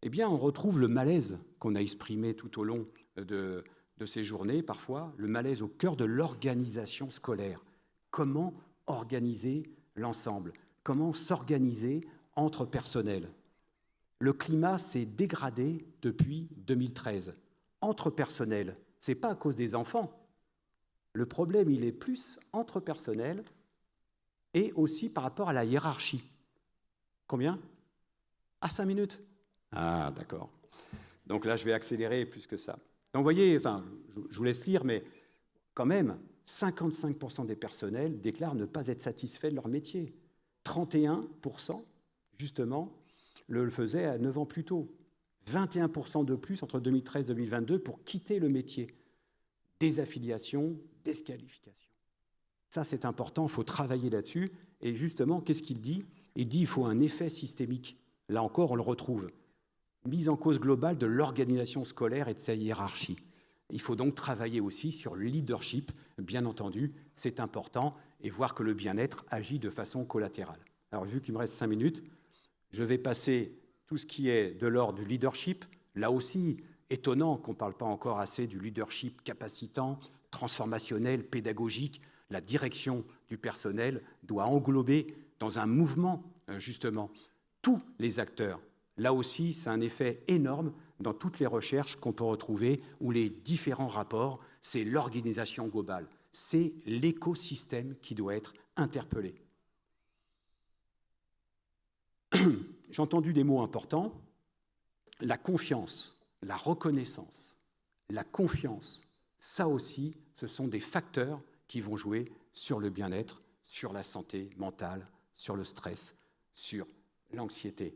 eh bien, on retrouve le malaise qu'on a exprimé tout au long de ces journées, parfois, le malaise au cœur de l'organisation scolaire. Comment organiser l'ensemble? Comment s'organiser entre personnels? Le climat s'est dégradé depuis 2013. Entre personnels, ce n'est pas à cause des enfants. Le problème, il est plus entre personnels et aussi par rapport à la hiérarchie. Combien? 5 minutes. Ah, d'accord. Donc là, je vais accélérer plus que ça. Donc, vous voyez, je vous laisse lire, mais quand même, 55% des personnels déclarent ne pas être satisfaits de leur métier. 31%, justement, le faisaient à 9 ans plus tôt. 21% de plus entre 2013 et 2022 pour quitter le métier. Désaffiliation, disqualification. Ça, c'est important, il faut travailler là-dessus. Et justement, qu'est-ce qu'il dit? Il dit qu'il faut un effet systémique. Là encore, on le retrouve. mise en cause globale de l'organisation scolaire et de sa hiérarchie. Il faut donc travailler aussi sur le leadership, bien entendu, c'est important, et voir que le bien-être agit de façon collatérale. Alors, vu qu'il me reste 5 minutes, je vais passer tout ce qui est de l'ordre du leadership. Là aussi, étonnant qu'on ne parle pas encore assez du leadership capacitant, transformationnel, pédagogique. La direction du personnel doit englober dans un mouvement, justement, tous les acteurs. Là aussi, c'est un effet énorme dans toutes les recherches qu'on peut retrouver, ou les différents rapports, c'est l'organisation globale, c'est l'écosystème qui doit être interpellé. J'ai entendu des mots importants, la confiance, la reconnaissance, la confiance, ça aussi, ce sont des facteurs qui vont jouer sur le bien-être, sur la santé mentale, sur le stress, sur l'anxiété.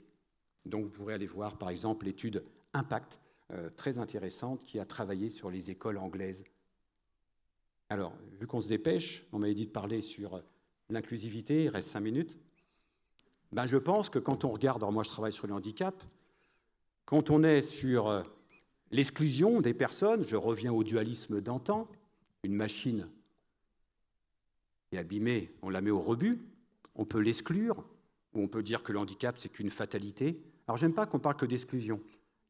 Donc vous pourrez aller voir par exemple l'étude Impact, très intéressante, qui a travaillé sur les écoles anglaises. Alors, vu qu'on se dépêche, on m'avait dit de parler sur l'inclusivité, il reste 5 minutes. Ben, je pense que quand on regarde, alors moi je travaille sur le handicap, quand on est sur l'exclusion des personnes, je reviens au dualisme d'antan, une machine est abîmée, on la met au rebut, on peut l'exclure, ou on peut dire que le handicap c'est qu'une fatalité. Alors j'aime pas qu'on parle que d'exclusion.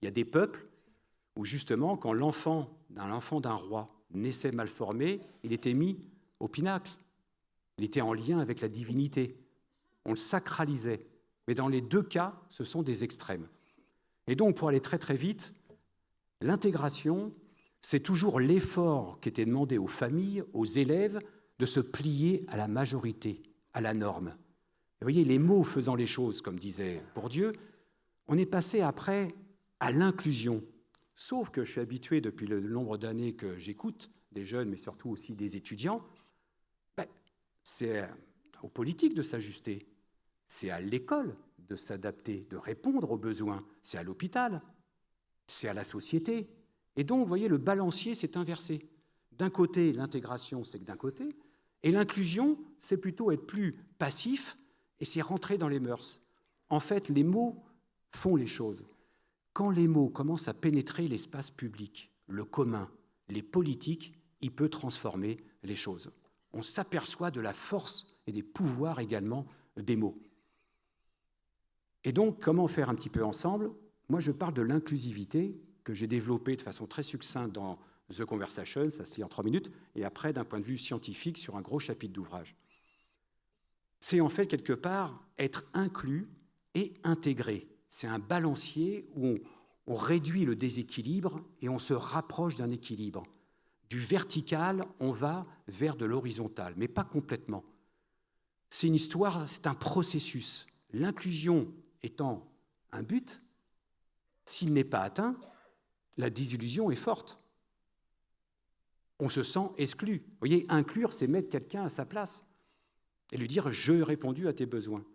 Il y a des peuples où justement, quand l'enfant d'un roi naissait mal formé, il était mis au pinacle. Il était en lien avec la divinité. On le sacralisait. Mais dans les deux cas, ce sont des extrêmes. Et donc, pour aller très très vite, l'intégration, c'est toujours l'effort qui était demandé aux familles, aux élèves, de se plier à la majorité, à la norme. Vous voyez, les mots faisant les choses, comme disait Bourdieu, on est passé après à l'inclusion. Sauf que je suis habitué depuis le nombre d'années que j'écoute des jeunes, mais surtout aussi des étudiants, c'est aux politiques de s'ajuster, c'est à l'école de s'adapter, de répondre aux besoins, c'est à l'hôpital, c'est à la société. Et donc, vous voyez, le balancier s'est inversé. D'un côté, l'intégration, c'est que d'un côté, et l'inclusion, c'est plutôt être plus passif, et c'est rentrer dans les mœurs. En fait, les mots font les choses. Quand les mots commencent à pénétrer l'espace public, le commun, les politiques, il peut transformer les choses. On s'aperçoit de la force et des pouvoirs également des mots. Et donc, comment faire un petit peu ensemble ? Moi, je parle de l'inclusivité que j'ai développée de façon très succincte dans The Conversation, ça se dit en 3 minutes, et après, d'un point de vue scientifique, sur un gros chapitre d'ouvrage. C'est en fait, quelque part, être inclus et intégré. C'est un balancier où on réduit le déséquilibre et on se rapproche d'un équilibre. Du vertical, on va vers de l'horizontal, mais pas complètement. C'est une histoire, c'est un processus. L'inclusion étant un but, s'il n'est pas atteint, la désillusion est forte. On se sent exclu. Vous voyez, inclure, c'est mettre quelqu'un à sa place et lui dire « je ai répondu à tes besoins ».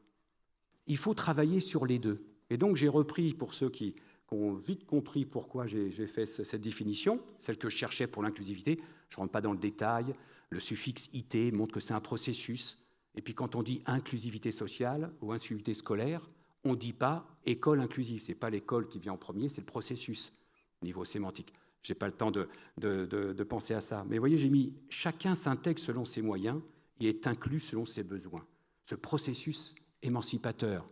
Il faut travailler sur les deux. Et donc, j'ai repris, pour ceux qui ont vite compris pourquoi j'ai fait cette définition, celle que je cherchais pour l'inclusivité. Je ne rentre pas dans le détail. Le suffixe « IT » montre que c'est un processus. Et puis, quand on dit inclusivité sociale ou inclusivité scolaire, on ne dit pas « école inclusive ». Ce n'est pas l'école qui vient en premier, c'est le processus au niveau sémantique. Je n'ai pas le temps de penser à ça. Mais vous voyez, j'ai mis « chacun s'intègre selon ses moyens et est inclus selon ses besoins ». Ce processus émancipateur,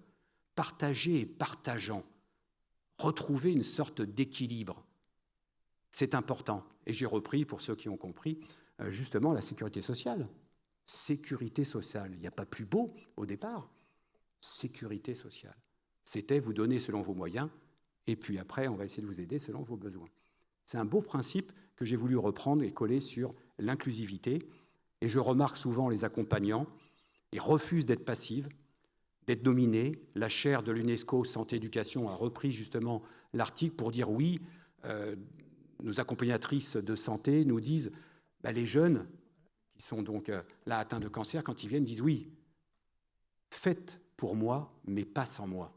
partagé et partageant, retrouver une sorte d'équilibre. C'est important. Et j'ai repris, pour ceux qui ont compris, justement la sécurité sociale. Sécurité sociale. Il n'y a pas plus beau au départ. Sécurité sociale. C'était vous donner selon vos moyens, et puis après, on va essayer de vous aider selon vos besoins. C'est un beau principe que j'ai voulu reprendre et coller sur l'inclusivité. Et je remarque souvent les accompagnants, ils refusent d'être passifs, d'être dominés. La chaire de l'UNESCO Santé-Éducation a repris justement l'article pour dire oui, nos accompagnatrices de santé nous disent les jeunes qui sont donc là atteints de cancer, quand ils viennent, disent oui, faites pour moi, mais pas sans moi.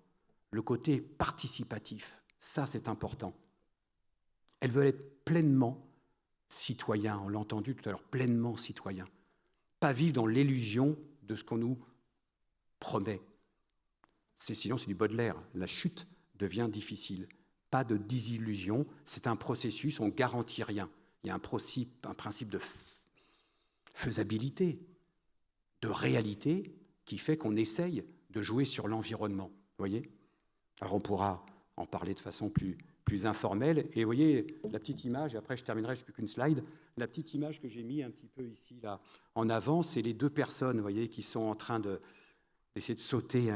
Le côté participatif, ça c'est important. Elles veulent être pleinement citoyens, on l'a entendu tout à l'heure, pleinement citoyens. Pas vivre dans l'illusion de ce qu'on nous promet. Sinon, c'est du Baudelaire. La chute devient difficile. Pas de désillusion, c'est un processus, on ne garantit rien. Il y a un principe de faisabilité, de réalité qui fait qu'on essaye de jouer sur l'environnement. Vous voyez ? Alors on pourra en parler de façon plus informelle. Et vous voyez, la petite image, et après je terminerai, je n'ai plus qu'une slide, la petite image que j'ai mis un petit peu ici, là, en avant, c'est les deux personnes, vous voyez, qui sont en train d'essayer de sauter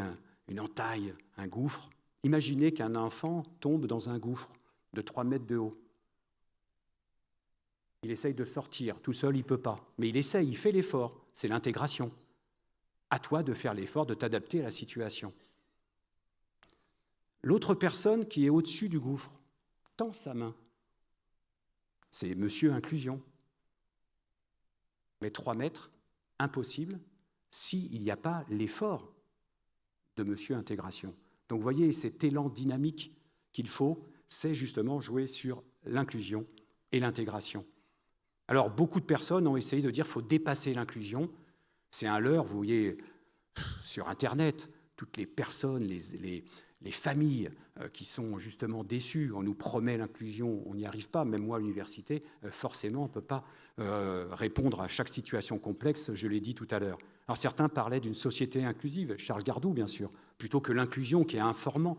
une entaille, un gouffre. Imaginez qu'un enfant tombe dans un gouffre de 3 mètres de haut. Il essaye de sortir, tout seul il ne peut pas. Mais il essaye, il fait l'effort, c'est l'intégration. À toi de faire l'effort de t'adapter à la situation. L'autre personne qui est au-dessus du gouffre tend sa main. C'est monsieur inclusion. Mais 3 mètres, impossible, s'il n'y a pas l'effort de monsieur intégration. Donc vous voyez, cet élan dynamique qu'il faut, c'est justement jouer sur l'inclusion et l'intégration. Alors beaucoup de personnes ont essayé de dire qu'il faut dépasser l'inclusion. C'est un leurre, vous voyez, sur Internet, toutes les personnes, les familles qui sont justement déçues, on nous promet l'inclusion, on n'y arrive pas, même moi à l'université, forcément on ne peut pas répondre à chaque situation complexe, je l'ai dit tout à l'heure. Alors certains parlaient d'une société inclusive, Charles Gardou bien sûr, plutôt que l'inclusion qui est informant.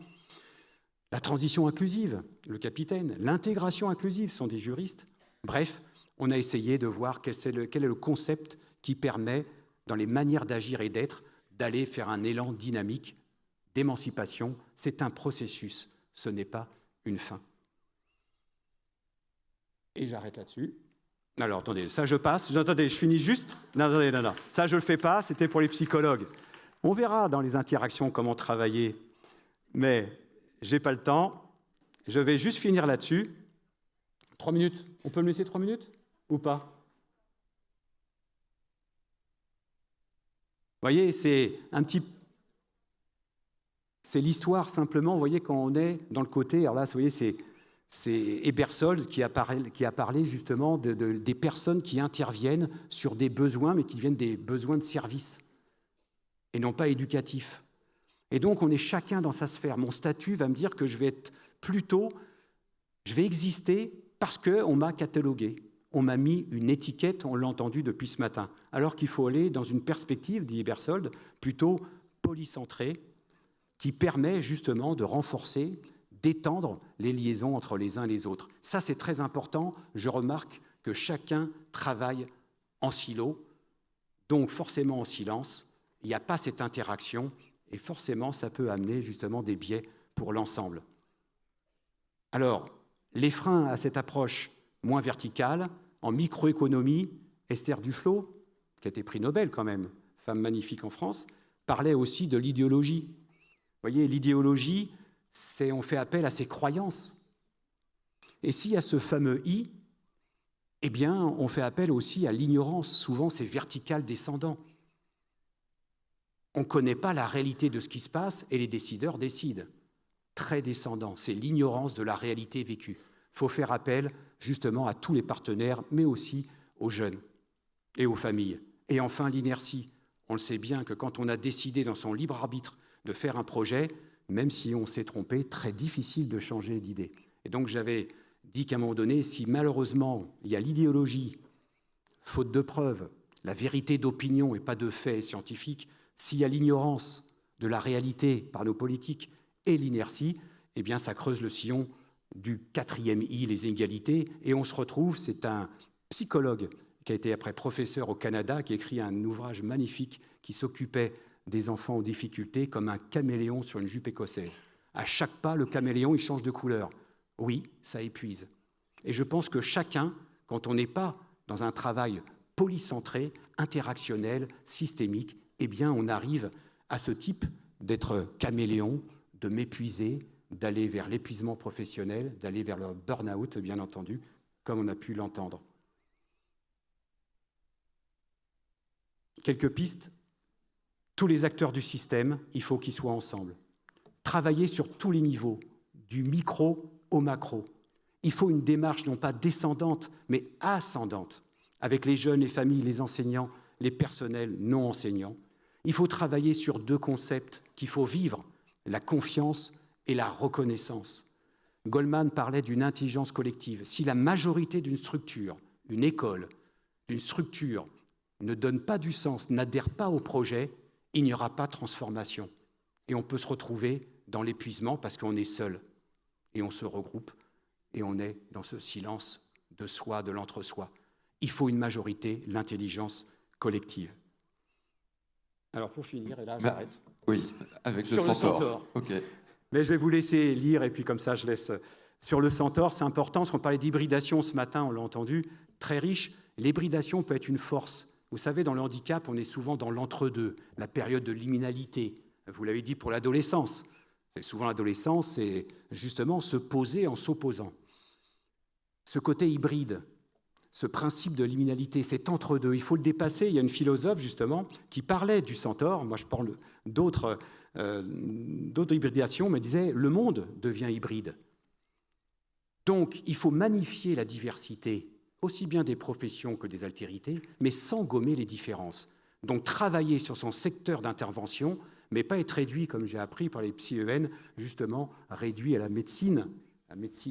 La transition inclusive, le capitaine, l'intégration inclusive sont des juristes. Bref, on a essayé de voir quel est le concept qui permet, dans les manières d'agir et d'être, d'aller faire un élan dynamique d'émancipation. C'est un processus, ce n'est pas une fin. Et j'arrête là-dessus. Alors, attendez, ça je passe. Attendez, je finis juste. Non, attendez, non. Ça je ne le fais pas, c'était pour les psychologues. On verra dans les interactions comment travailler, mais je n'ai pas le temps. Je vais juste finir là-dessus. 3 minutes. On peut me laisser 3 minutes ou pas ? Vous voyez, c'est l'histoire simplement, vous voyez, quand on est dans le côté, alors là, vous voyez, c'est Ebersol qui a parlé justement des personnes qui interviennent sur des besoins, mais qui deviennent des besoins de service et non pas éducatifs. Et donc, on est chacun dans sa sphère. Mon statut va me dire que je vais exister parce qu'on m'a catalogué. On m'a mis une étiquette, on l'a entendu depuis ce matin. Alors qu'il faut aller dans une perspective, dit Ebersold, plutôt polycentrée, qui permet justement de renforcer, d'étendre les liaisons entre les uns et les autres. Ça, c'est très important. Je remarque que chacun travaille en silo, donc forcément en silence. Il n'y a pas cette interaction et forcément, ça peut amener justement des biais pour l'ensemble. Alors, les freins à cette approche moins verticale, en microéconomie, Esther Duflo, qui a été prix Nobel quand même, femme magnifique en France, parlait aussi de l'idéologie. Vous voyez, l'idéologie, on fait appel à ses croyances. Et s'il y a ce fameux « i », eh bien, on fait appel aussi à l'ignorance. Souvent, c'est vertical descendant. On ne connaît pas la réalité de ce qui se passe et les décideurs décident. Très descendant, c'est l'ignorance de la réalité vécue. Il faut faire appel justement à tous les partenaires, mais aussi aux jeunes et aux familles. Et enfin, l'inertie. On le sait bien que quand on a décidé dans son libre arbitre de faire un projet, même si on s'est trompé, très difficile de changer d'idée. Et donc j'avais dit qu'à un moment donné, si malheureusement il y a l'idéologie, faute de preuves, la vérité d'opinion et pas de faits scientifiques, s'il y a l'ignorance de la réalité par nos politiques et l'inertie, eh bien ça creuse le sillon du 4e I, les inégalités, et on se retrouve, c'est un psychologue qui a été après professeur au Canada, qui a écrit un ouvrage magnifique qui s'occupait des enfants aux difficultés comme un caméléon sur une jupe écossaise. À chaque pas, le caméléon, il change de couleur. Oui, ça épuise. Et je pense que chacun, quand on n'est pas dans un travail polycentré, interactionnel, systémique, eh bien, on arrive à ce type d'être caméléon, de m'épuiser, d'aller vers l'épuisement professionnel, d'aller vers le burn-out, bien entendu, comme on a pu l'entendre. Quelques pistes. Tous les acteurs du système, il faut qu'ils soient ensemble. Travailler sur tous les niveaux, du micro au macro. Il faut une démarche non pas descendante, mais ascendante, avec les jeunes, les familles, les enseignants, les personnels non enseignants. Il faut travailler sur 2 concepts qu'il faut vivre, la confiance et la reconnaissance. Goldman parlait d'une intelligence collective. Si la majorité d'une structure, une école, d'une structure ne donne pas du sens, n'adhère pas au projet, il n'y aura pas de transformation. Et on peut se retrouver dans l'épuisement parce qu'on est seul. Et on se regroupe et on est dans ce silence de soi, de l'entre-soi. Il faut une majorité, l'intelligence collective. Alors pour finir, et là j'arrête. Oui, avec le Sur le centaure. centaure. Ok. Mais je vais vous laisser lire et puis comme ça je laisse. Sur le centaure, c'est important parce qu'on parlait d'hybridation ce matin, on l'a entendu, très riche. L'hybridation peut être une force. Vous savez, dans le handicap, on est souvent dans l'entre-deux, la période de liminalité. Vous l'avez dit pour l'adolescence. Et souvent l'adolescence, c'est justement se poser en s'opposant. Ce côté hybride, ce principe de liminalité, c'est entre deux. Il faut le dépasser. Il y a une philosophe, justement, qui parlait du centaure. Moi, je parle d'autres hybridations, mais disait « le monde devient hybride ». Donc, il faut magnifier la diversité, aussi bien des professions que des altérités, mais sans gommer les différences. Donc, travailler sur son secteur d'intervention, mais pas être réduit, comme j'ai appris par les psy-EN, justement, réduit à la médecine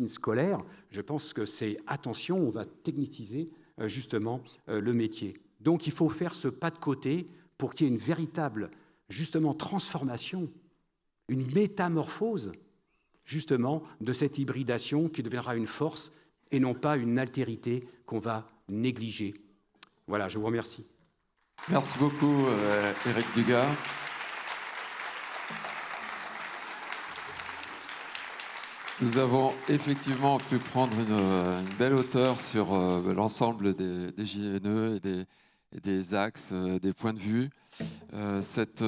scolaire. Je pense que c'est attention, on va techniciser justement le métier. Donc il faut faire ce pas de côté pour qu'il y ait une véritable justement transformation, une métamorphose justement de cette hybridation qui deviendra une force et non pas une altérité qu'on va négliger. Voilà, je vous remercie. Merci beaucoup, Éric Dugas. Nous avons effectivement pu prendre une belle hauteur sur l'ensemble des JNE et des axes, des points de vue. Cette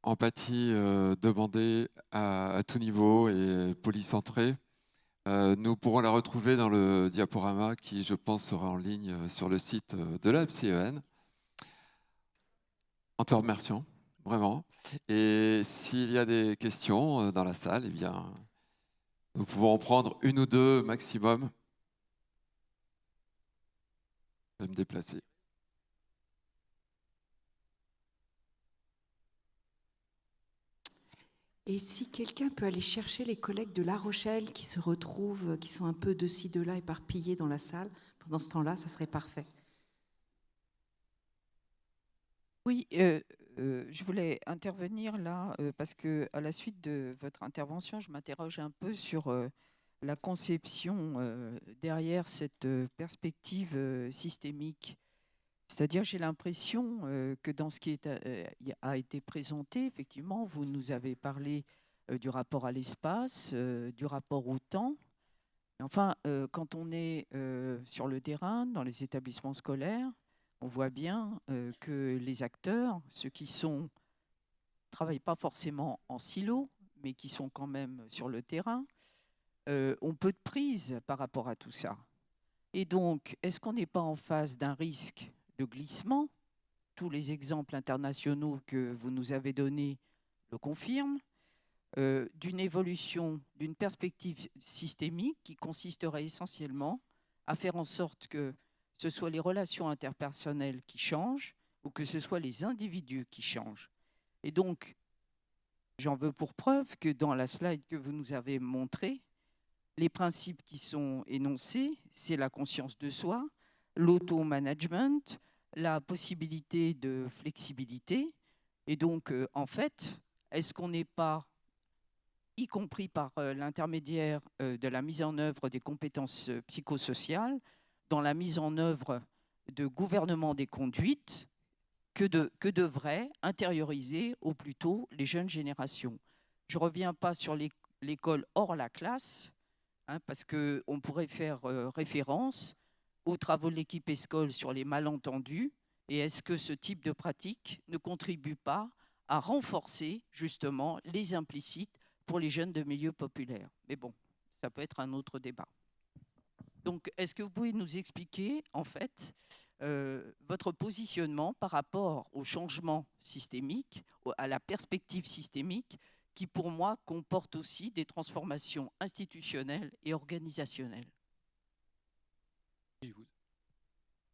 empathie demandée à tout niveau et polycentrée, nous pourrons la retrouver dans le diaporama qui, je pense, sera en ligne sur le site de la PsyEN. En te remerciant, vraiment. Et s'il y a des questions dans la salle, eh bien... nous pouvons en prendre une ou deux maximum. Je vais me déplacer. Et si quelqu'un peut aller chercher les collègues de La Rochelle qui se retrouvent, qui sont un peu de ci, de là, éparpillés dans la salle, pendant ce temps-là, ça serait parfait. Oui, je voulais intervenir là parce que à la suite de votre intervention, je m'interroge un peu sur la conception derrière cette perspective systémique. C'est-à-dire, j'ai l'impression que dans ce qui a été présenté, effectivement, vous nous avez parlé du rapport à l'espace, du rapport au temps. Enfin, quand on est sur le terrain, dans les établissements scolaires, on voit bien que les acteurs, ceux qui ne travaillent pas forcément en silo, mais qui sont quand même sur le terrain, ont peu de prise par rapport à tout ça. Et donc, est-ce qu'on n'est pas en face d'un risque de glissement? Tous les exemples internationaux que vous nous avez donnés le confirment. D'une évolution, d'une perspective systémique qui consisterait essentiellement à faire en sorte que ce soit les relations interpersonnelles qui changent ou que ce soit les individus qui changent. Et donc, j'en veux pour preuve que dans la slide que vous nous avez montrée, les principes qui sont énoncés, c'est la conscience de soi, l'auto-management, la possibilité de flexibilité. Et donc, en fait, est-ce qu'on n'est pas, y compris par l'intermédiaire de la mise en œuvre des compétences psychosociales, dans la mise en œuvre de gouvernement des conduites que devraient intérioriser au plus tôt les jeunes générations. Je ne reviens pas sur l'école hors la classe, parce qu'on pourrait faire référence aux travaux de l'équipe ESCOL sur les malentendus, et est-ce que ce type de pratique ne contribue pas à renforcer justement les implicites pour les jeunes de milieux populaires? Mais bon, ça peut être un autre débat. Donc, est-ce que vous pouvez nous expliquer, en fait, votre positionnement par rapport au changement systémique, à la perspective systémique, qui, pour moi, comporte aussi des transformations institutionnelles et organisationnelles?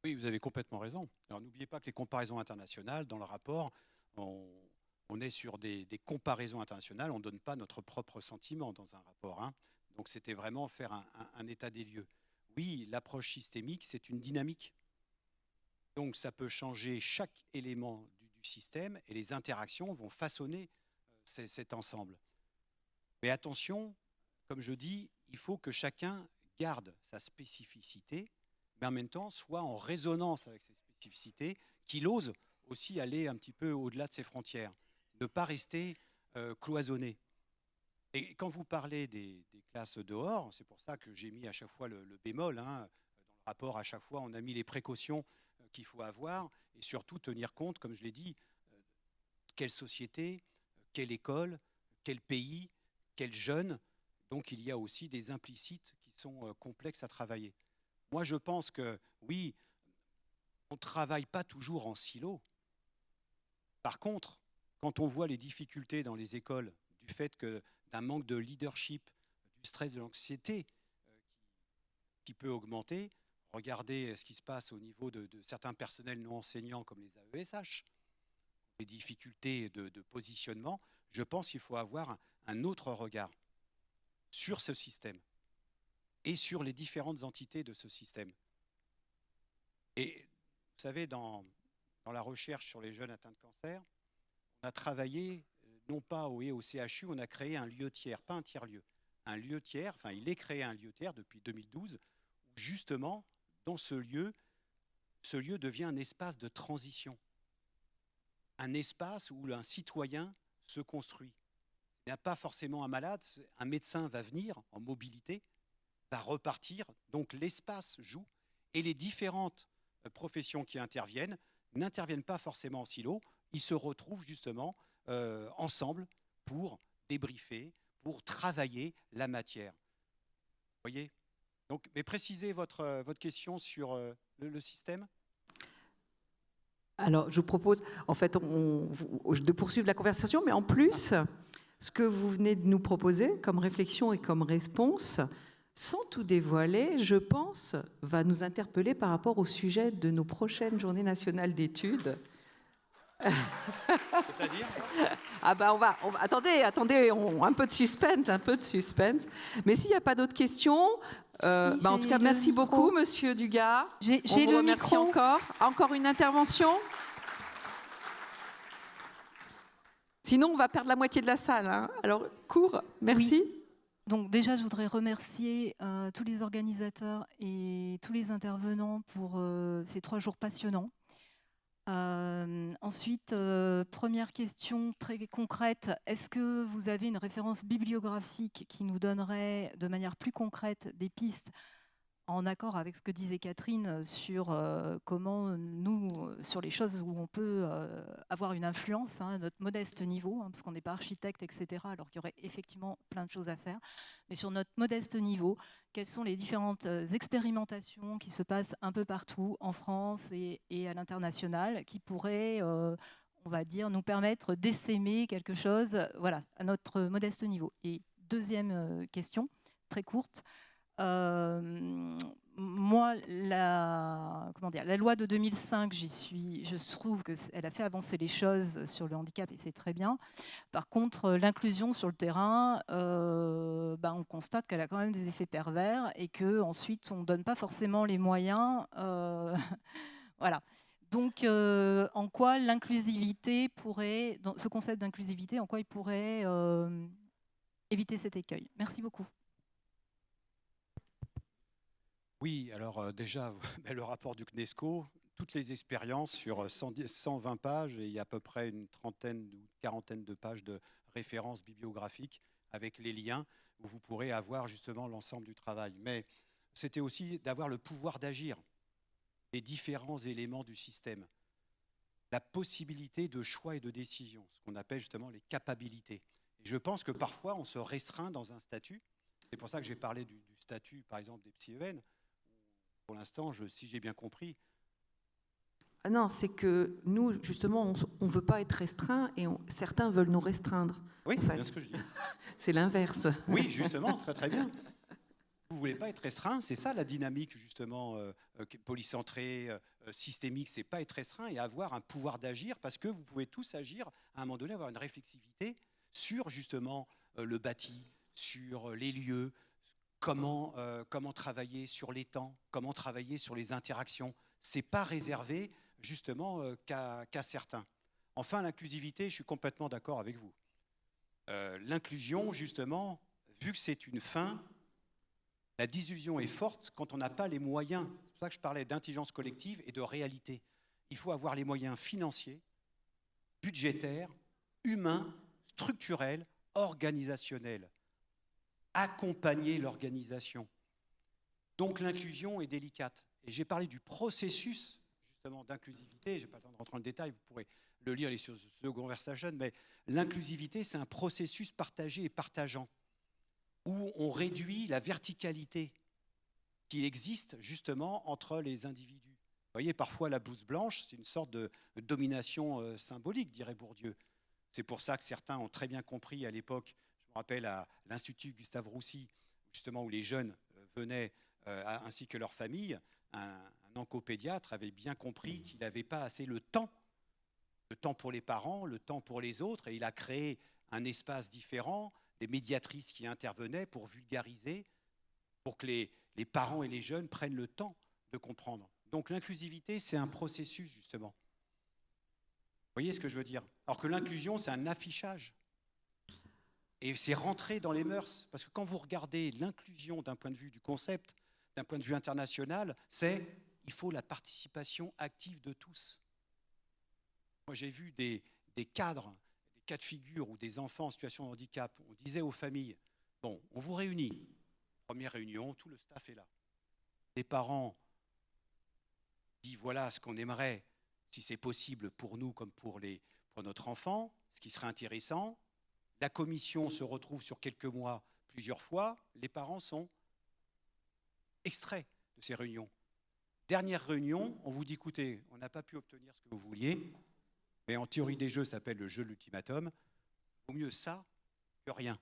Oui, vous avez complètement raison. Alors, n'oubliez pas que les comparaisons internationales, dans le rapport, on est sur des comparaisons internationales, on ne donne pas notre propre sentiment dans un rapport. Donc c'était vraiment faire un état des lieux. Oui, l'approche systémique, c'est une dynamique. Donc ça peut changer chaque élément du système et les interactions vont façonner cet ensemble. Mais attention, comme je dis, il faut que chacun garde sa spécificité, mais en même temps soit en résonance avec ses spécificités, qu'il ose aussi aller un petit peu au-delà de ses frontières, ne pas rester cloisonné. Et quand vous parlez des classes dehors, c'est pour ça que j'ai mis à chaque fois le bémol, hein, dans le rapport à chaque fois on a mis les précautions qu'il faut avoir et surtout tenir compte, comme je l'ai dit, quelle société, quelle école, quel pays, quel jeune. Donc il y a aussi des implicites qui sont complexes à travailler. Moi je pense que oui, on ne travaille pas toujours en silo. Par contre, quand on voit les difficultés dans les écoles du fait d'un manque de leadership, du stress, de l'anxiété qui peut augmenter, regardez ce qui se passe au niveau de certains personnels non enseignants comme les AESH, les difficultés de positionnement, je pense qu'il faut avoir un autre regard sur ce système et sur les différentes entités de ce système. Et vous savez, dans la recherche sur les jeunes atteints de cancer, on a travaillé, non pas au CHU, on a créé un lieu tiers, pas un tiers-lieu. Un lieu tiers, enfin il est créé un lieu tiers depuis 2012, où justement, dans ce lieu devient un espace de transition. Un espace où un citoyen se construit. Il n'y a pas forcément un malade, un médecin va venir en mobilité, va repartir, donc l'espace joue, et les différentes professions qui interviennent n'interviennent pas forcément en silo, ils se retrouvent justement ensemble pour débriefer, pour travailler la matière. Vous voyez ? Donc, mais précisez votre question sur le système. Alors, je vous propose, en fait, de poursuivre la conversation, mais en plus, ce que vous venez de nous proposer comme réflexion et comme réponse, sans tout dévoiler, je pense, va nous interpeller par rapport au sujet de nos prochaines journées nationales d'études. C'est-à-dire ? Ah ben attendez, un peu de suspense. Mais s'il n'y a pas d'autres questions, en tout cas, merci beaucoup, Monsieur Dugas. J'ai vous le remercie micro. Encore une intervention. Sinon, on va perdre la moitié de la salle. Hein. Alors, court, merci. Oui. Donc déjà, je voudrais remercier tous les organisateurs et tous les intervenants pour ces 3 jours passionnants. Ensuite, première question très concrète, est-ce que vous avez une référence bibliographique qui nous donnerait de manière plus concrète des pistes en accord avec ce que disait Catherine sur comment nous, sur les choses où on peut avoir une influence, hein, à notre modeste niveau, hein, parce qu'on n'est pas architecte, etc., alors qu'il y aurait effectivement plein de choses à faire, mais sur notre modeste niveau, quelles sont les différentes expérimentations qui se passent un peu partout en France et à l'international qui pourraient, on va dire, nous permettre d'essaimer quelque chose, voilà, à notre modeste niveau. Et deuxième question, très courte, moi, la loi de 2005, je trouve qu'elle a fait avancer les choses sur le handicap et c'est très bien. Par contre, l'inclusion sur le terrain, on constate qu'elle a quand même des effets pervers et qu'ensuite, on ne donne pas forcément les moyens. Voilà. Donc, en quoi l'inclusivité pourrait, dans ce concept d'inclusivité, en quoi il pourrait éviter cet écueil? Merci beaucoup. Oui, alors déjà, le rapport du CNESCO, toutes les expériences sur 120 pages, et il y a à peu près une trentaine ou quarantaine de pages de références bibliographiques avec les liens où vous pourrez avoir justement l'ensemble du travail. Mais c'était aussi d'avoir le pouvoir d'agir, les différents éléments du système, la possibilité de choix et de décision, ce qu'on appelle justement les capabilités. Et je pense que parfois, on se restreint dans un statut. C'est pour ça que j'ai parlé du statut, par exemple, des psy-EN. Pour l'instant, si j'ai bien compris. Ah non, c'est que nous, justement, on ne veut pas être restreint et certains veulent nous restreindre. Oui, en c'est fait. bien ce que je dis. C'est l'inverse. Oui, justement, très très bien. Vous ne voulez pas être restreint, c'est ça la dynamique, justement, polycentrée, systémique, c'est pas être restreint et avoir un pouvoir d'agir parce que vous pouvez tous agir, à un moment donné, avoir une réflexivité sur, justement, le bâti, sur les lieux, comment travailler sur les temps, comment travailler sur les interactions. Ce n'est pas réservé justement qu'à certains. Enfin, l'inclusivité, je suis complètement d'accord avec vous. L'inclusion, justement, vu que c'est une fin, la désillusion est forte quand on n'a pas les moyens. C'est pour ça que je parlais d'intelligence collective et de réalité. Il faut avoir les moyens financiers, budgétaires, humains, structurels, organisationnels. Accompagner l'organisation. Donc l'inclusion est délicate. Et j'ai parlé du processus justement d'inclusivité. Je n'ai pas le temps de rentrer dans le détail, vous pourrez le lire sur The Conversation, mais l'inclusivité, c'est un processus partagé et partageant, où on réduit la verticalité qui existe justement entre les individus. Vous voyez, parfois la blouse blanche, c'est une sorte de domination symbolique, dirait Bourdieu. C'est pour ça que certains ont très bien compris à l'époque, je me rappelle à l'Institut Gustave Roussy, justement où les jeunes venaient, ainsi que leurs familles, un oncopédiatre avait bien compris qu'il n'avait pas assez le temps pour les parents, le temps pour les autres, et il a créé un espace différent, des médiatrices qui intervenaient pour vulgariser, pour que les parents et les jeunes prennent le temps de comprendre. Donc l'inclusivité, c'est un processus, justement. Vous voyez ce que je veux dire? Alors que l'inclusion, c'est un affichage. Et c'est rentrer dans les mœurs. Parce que quand vous regardez l'inclusion d'un point de vue du concept, d'un point de vue international, il faut la participation active de tous. Moi, j'ai vu des cadres, des cas de figure où des enfants en situation de handicap, on disait aux familles, bon, on vous réunit. Première réunion, tout le staff est là. Les parents disent, voilà ce qu'on aimerait, si c'est possible pour nous comme pour notre enfant, ce qui serait intéressant. La commission se retrouve sur quelques mois, plusieurs fois. Les parents sont extraits de ces réunions. Dernière réunion, on vous dit, écoutez, on n'a pas pu obtenir ce que vous vouliez, mais en théorie des jeux, ça s'appelle le jeu de l'ultimatum. Vaut mieux ça que rien.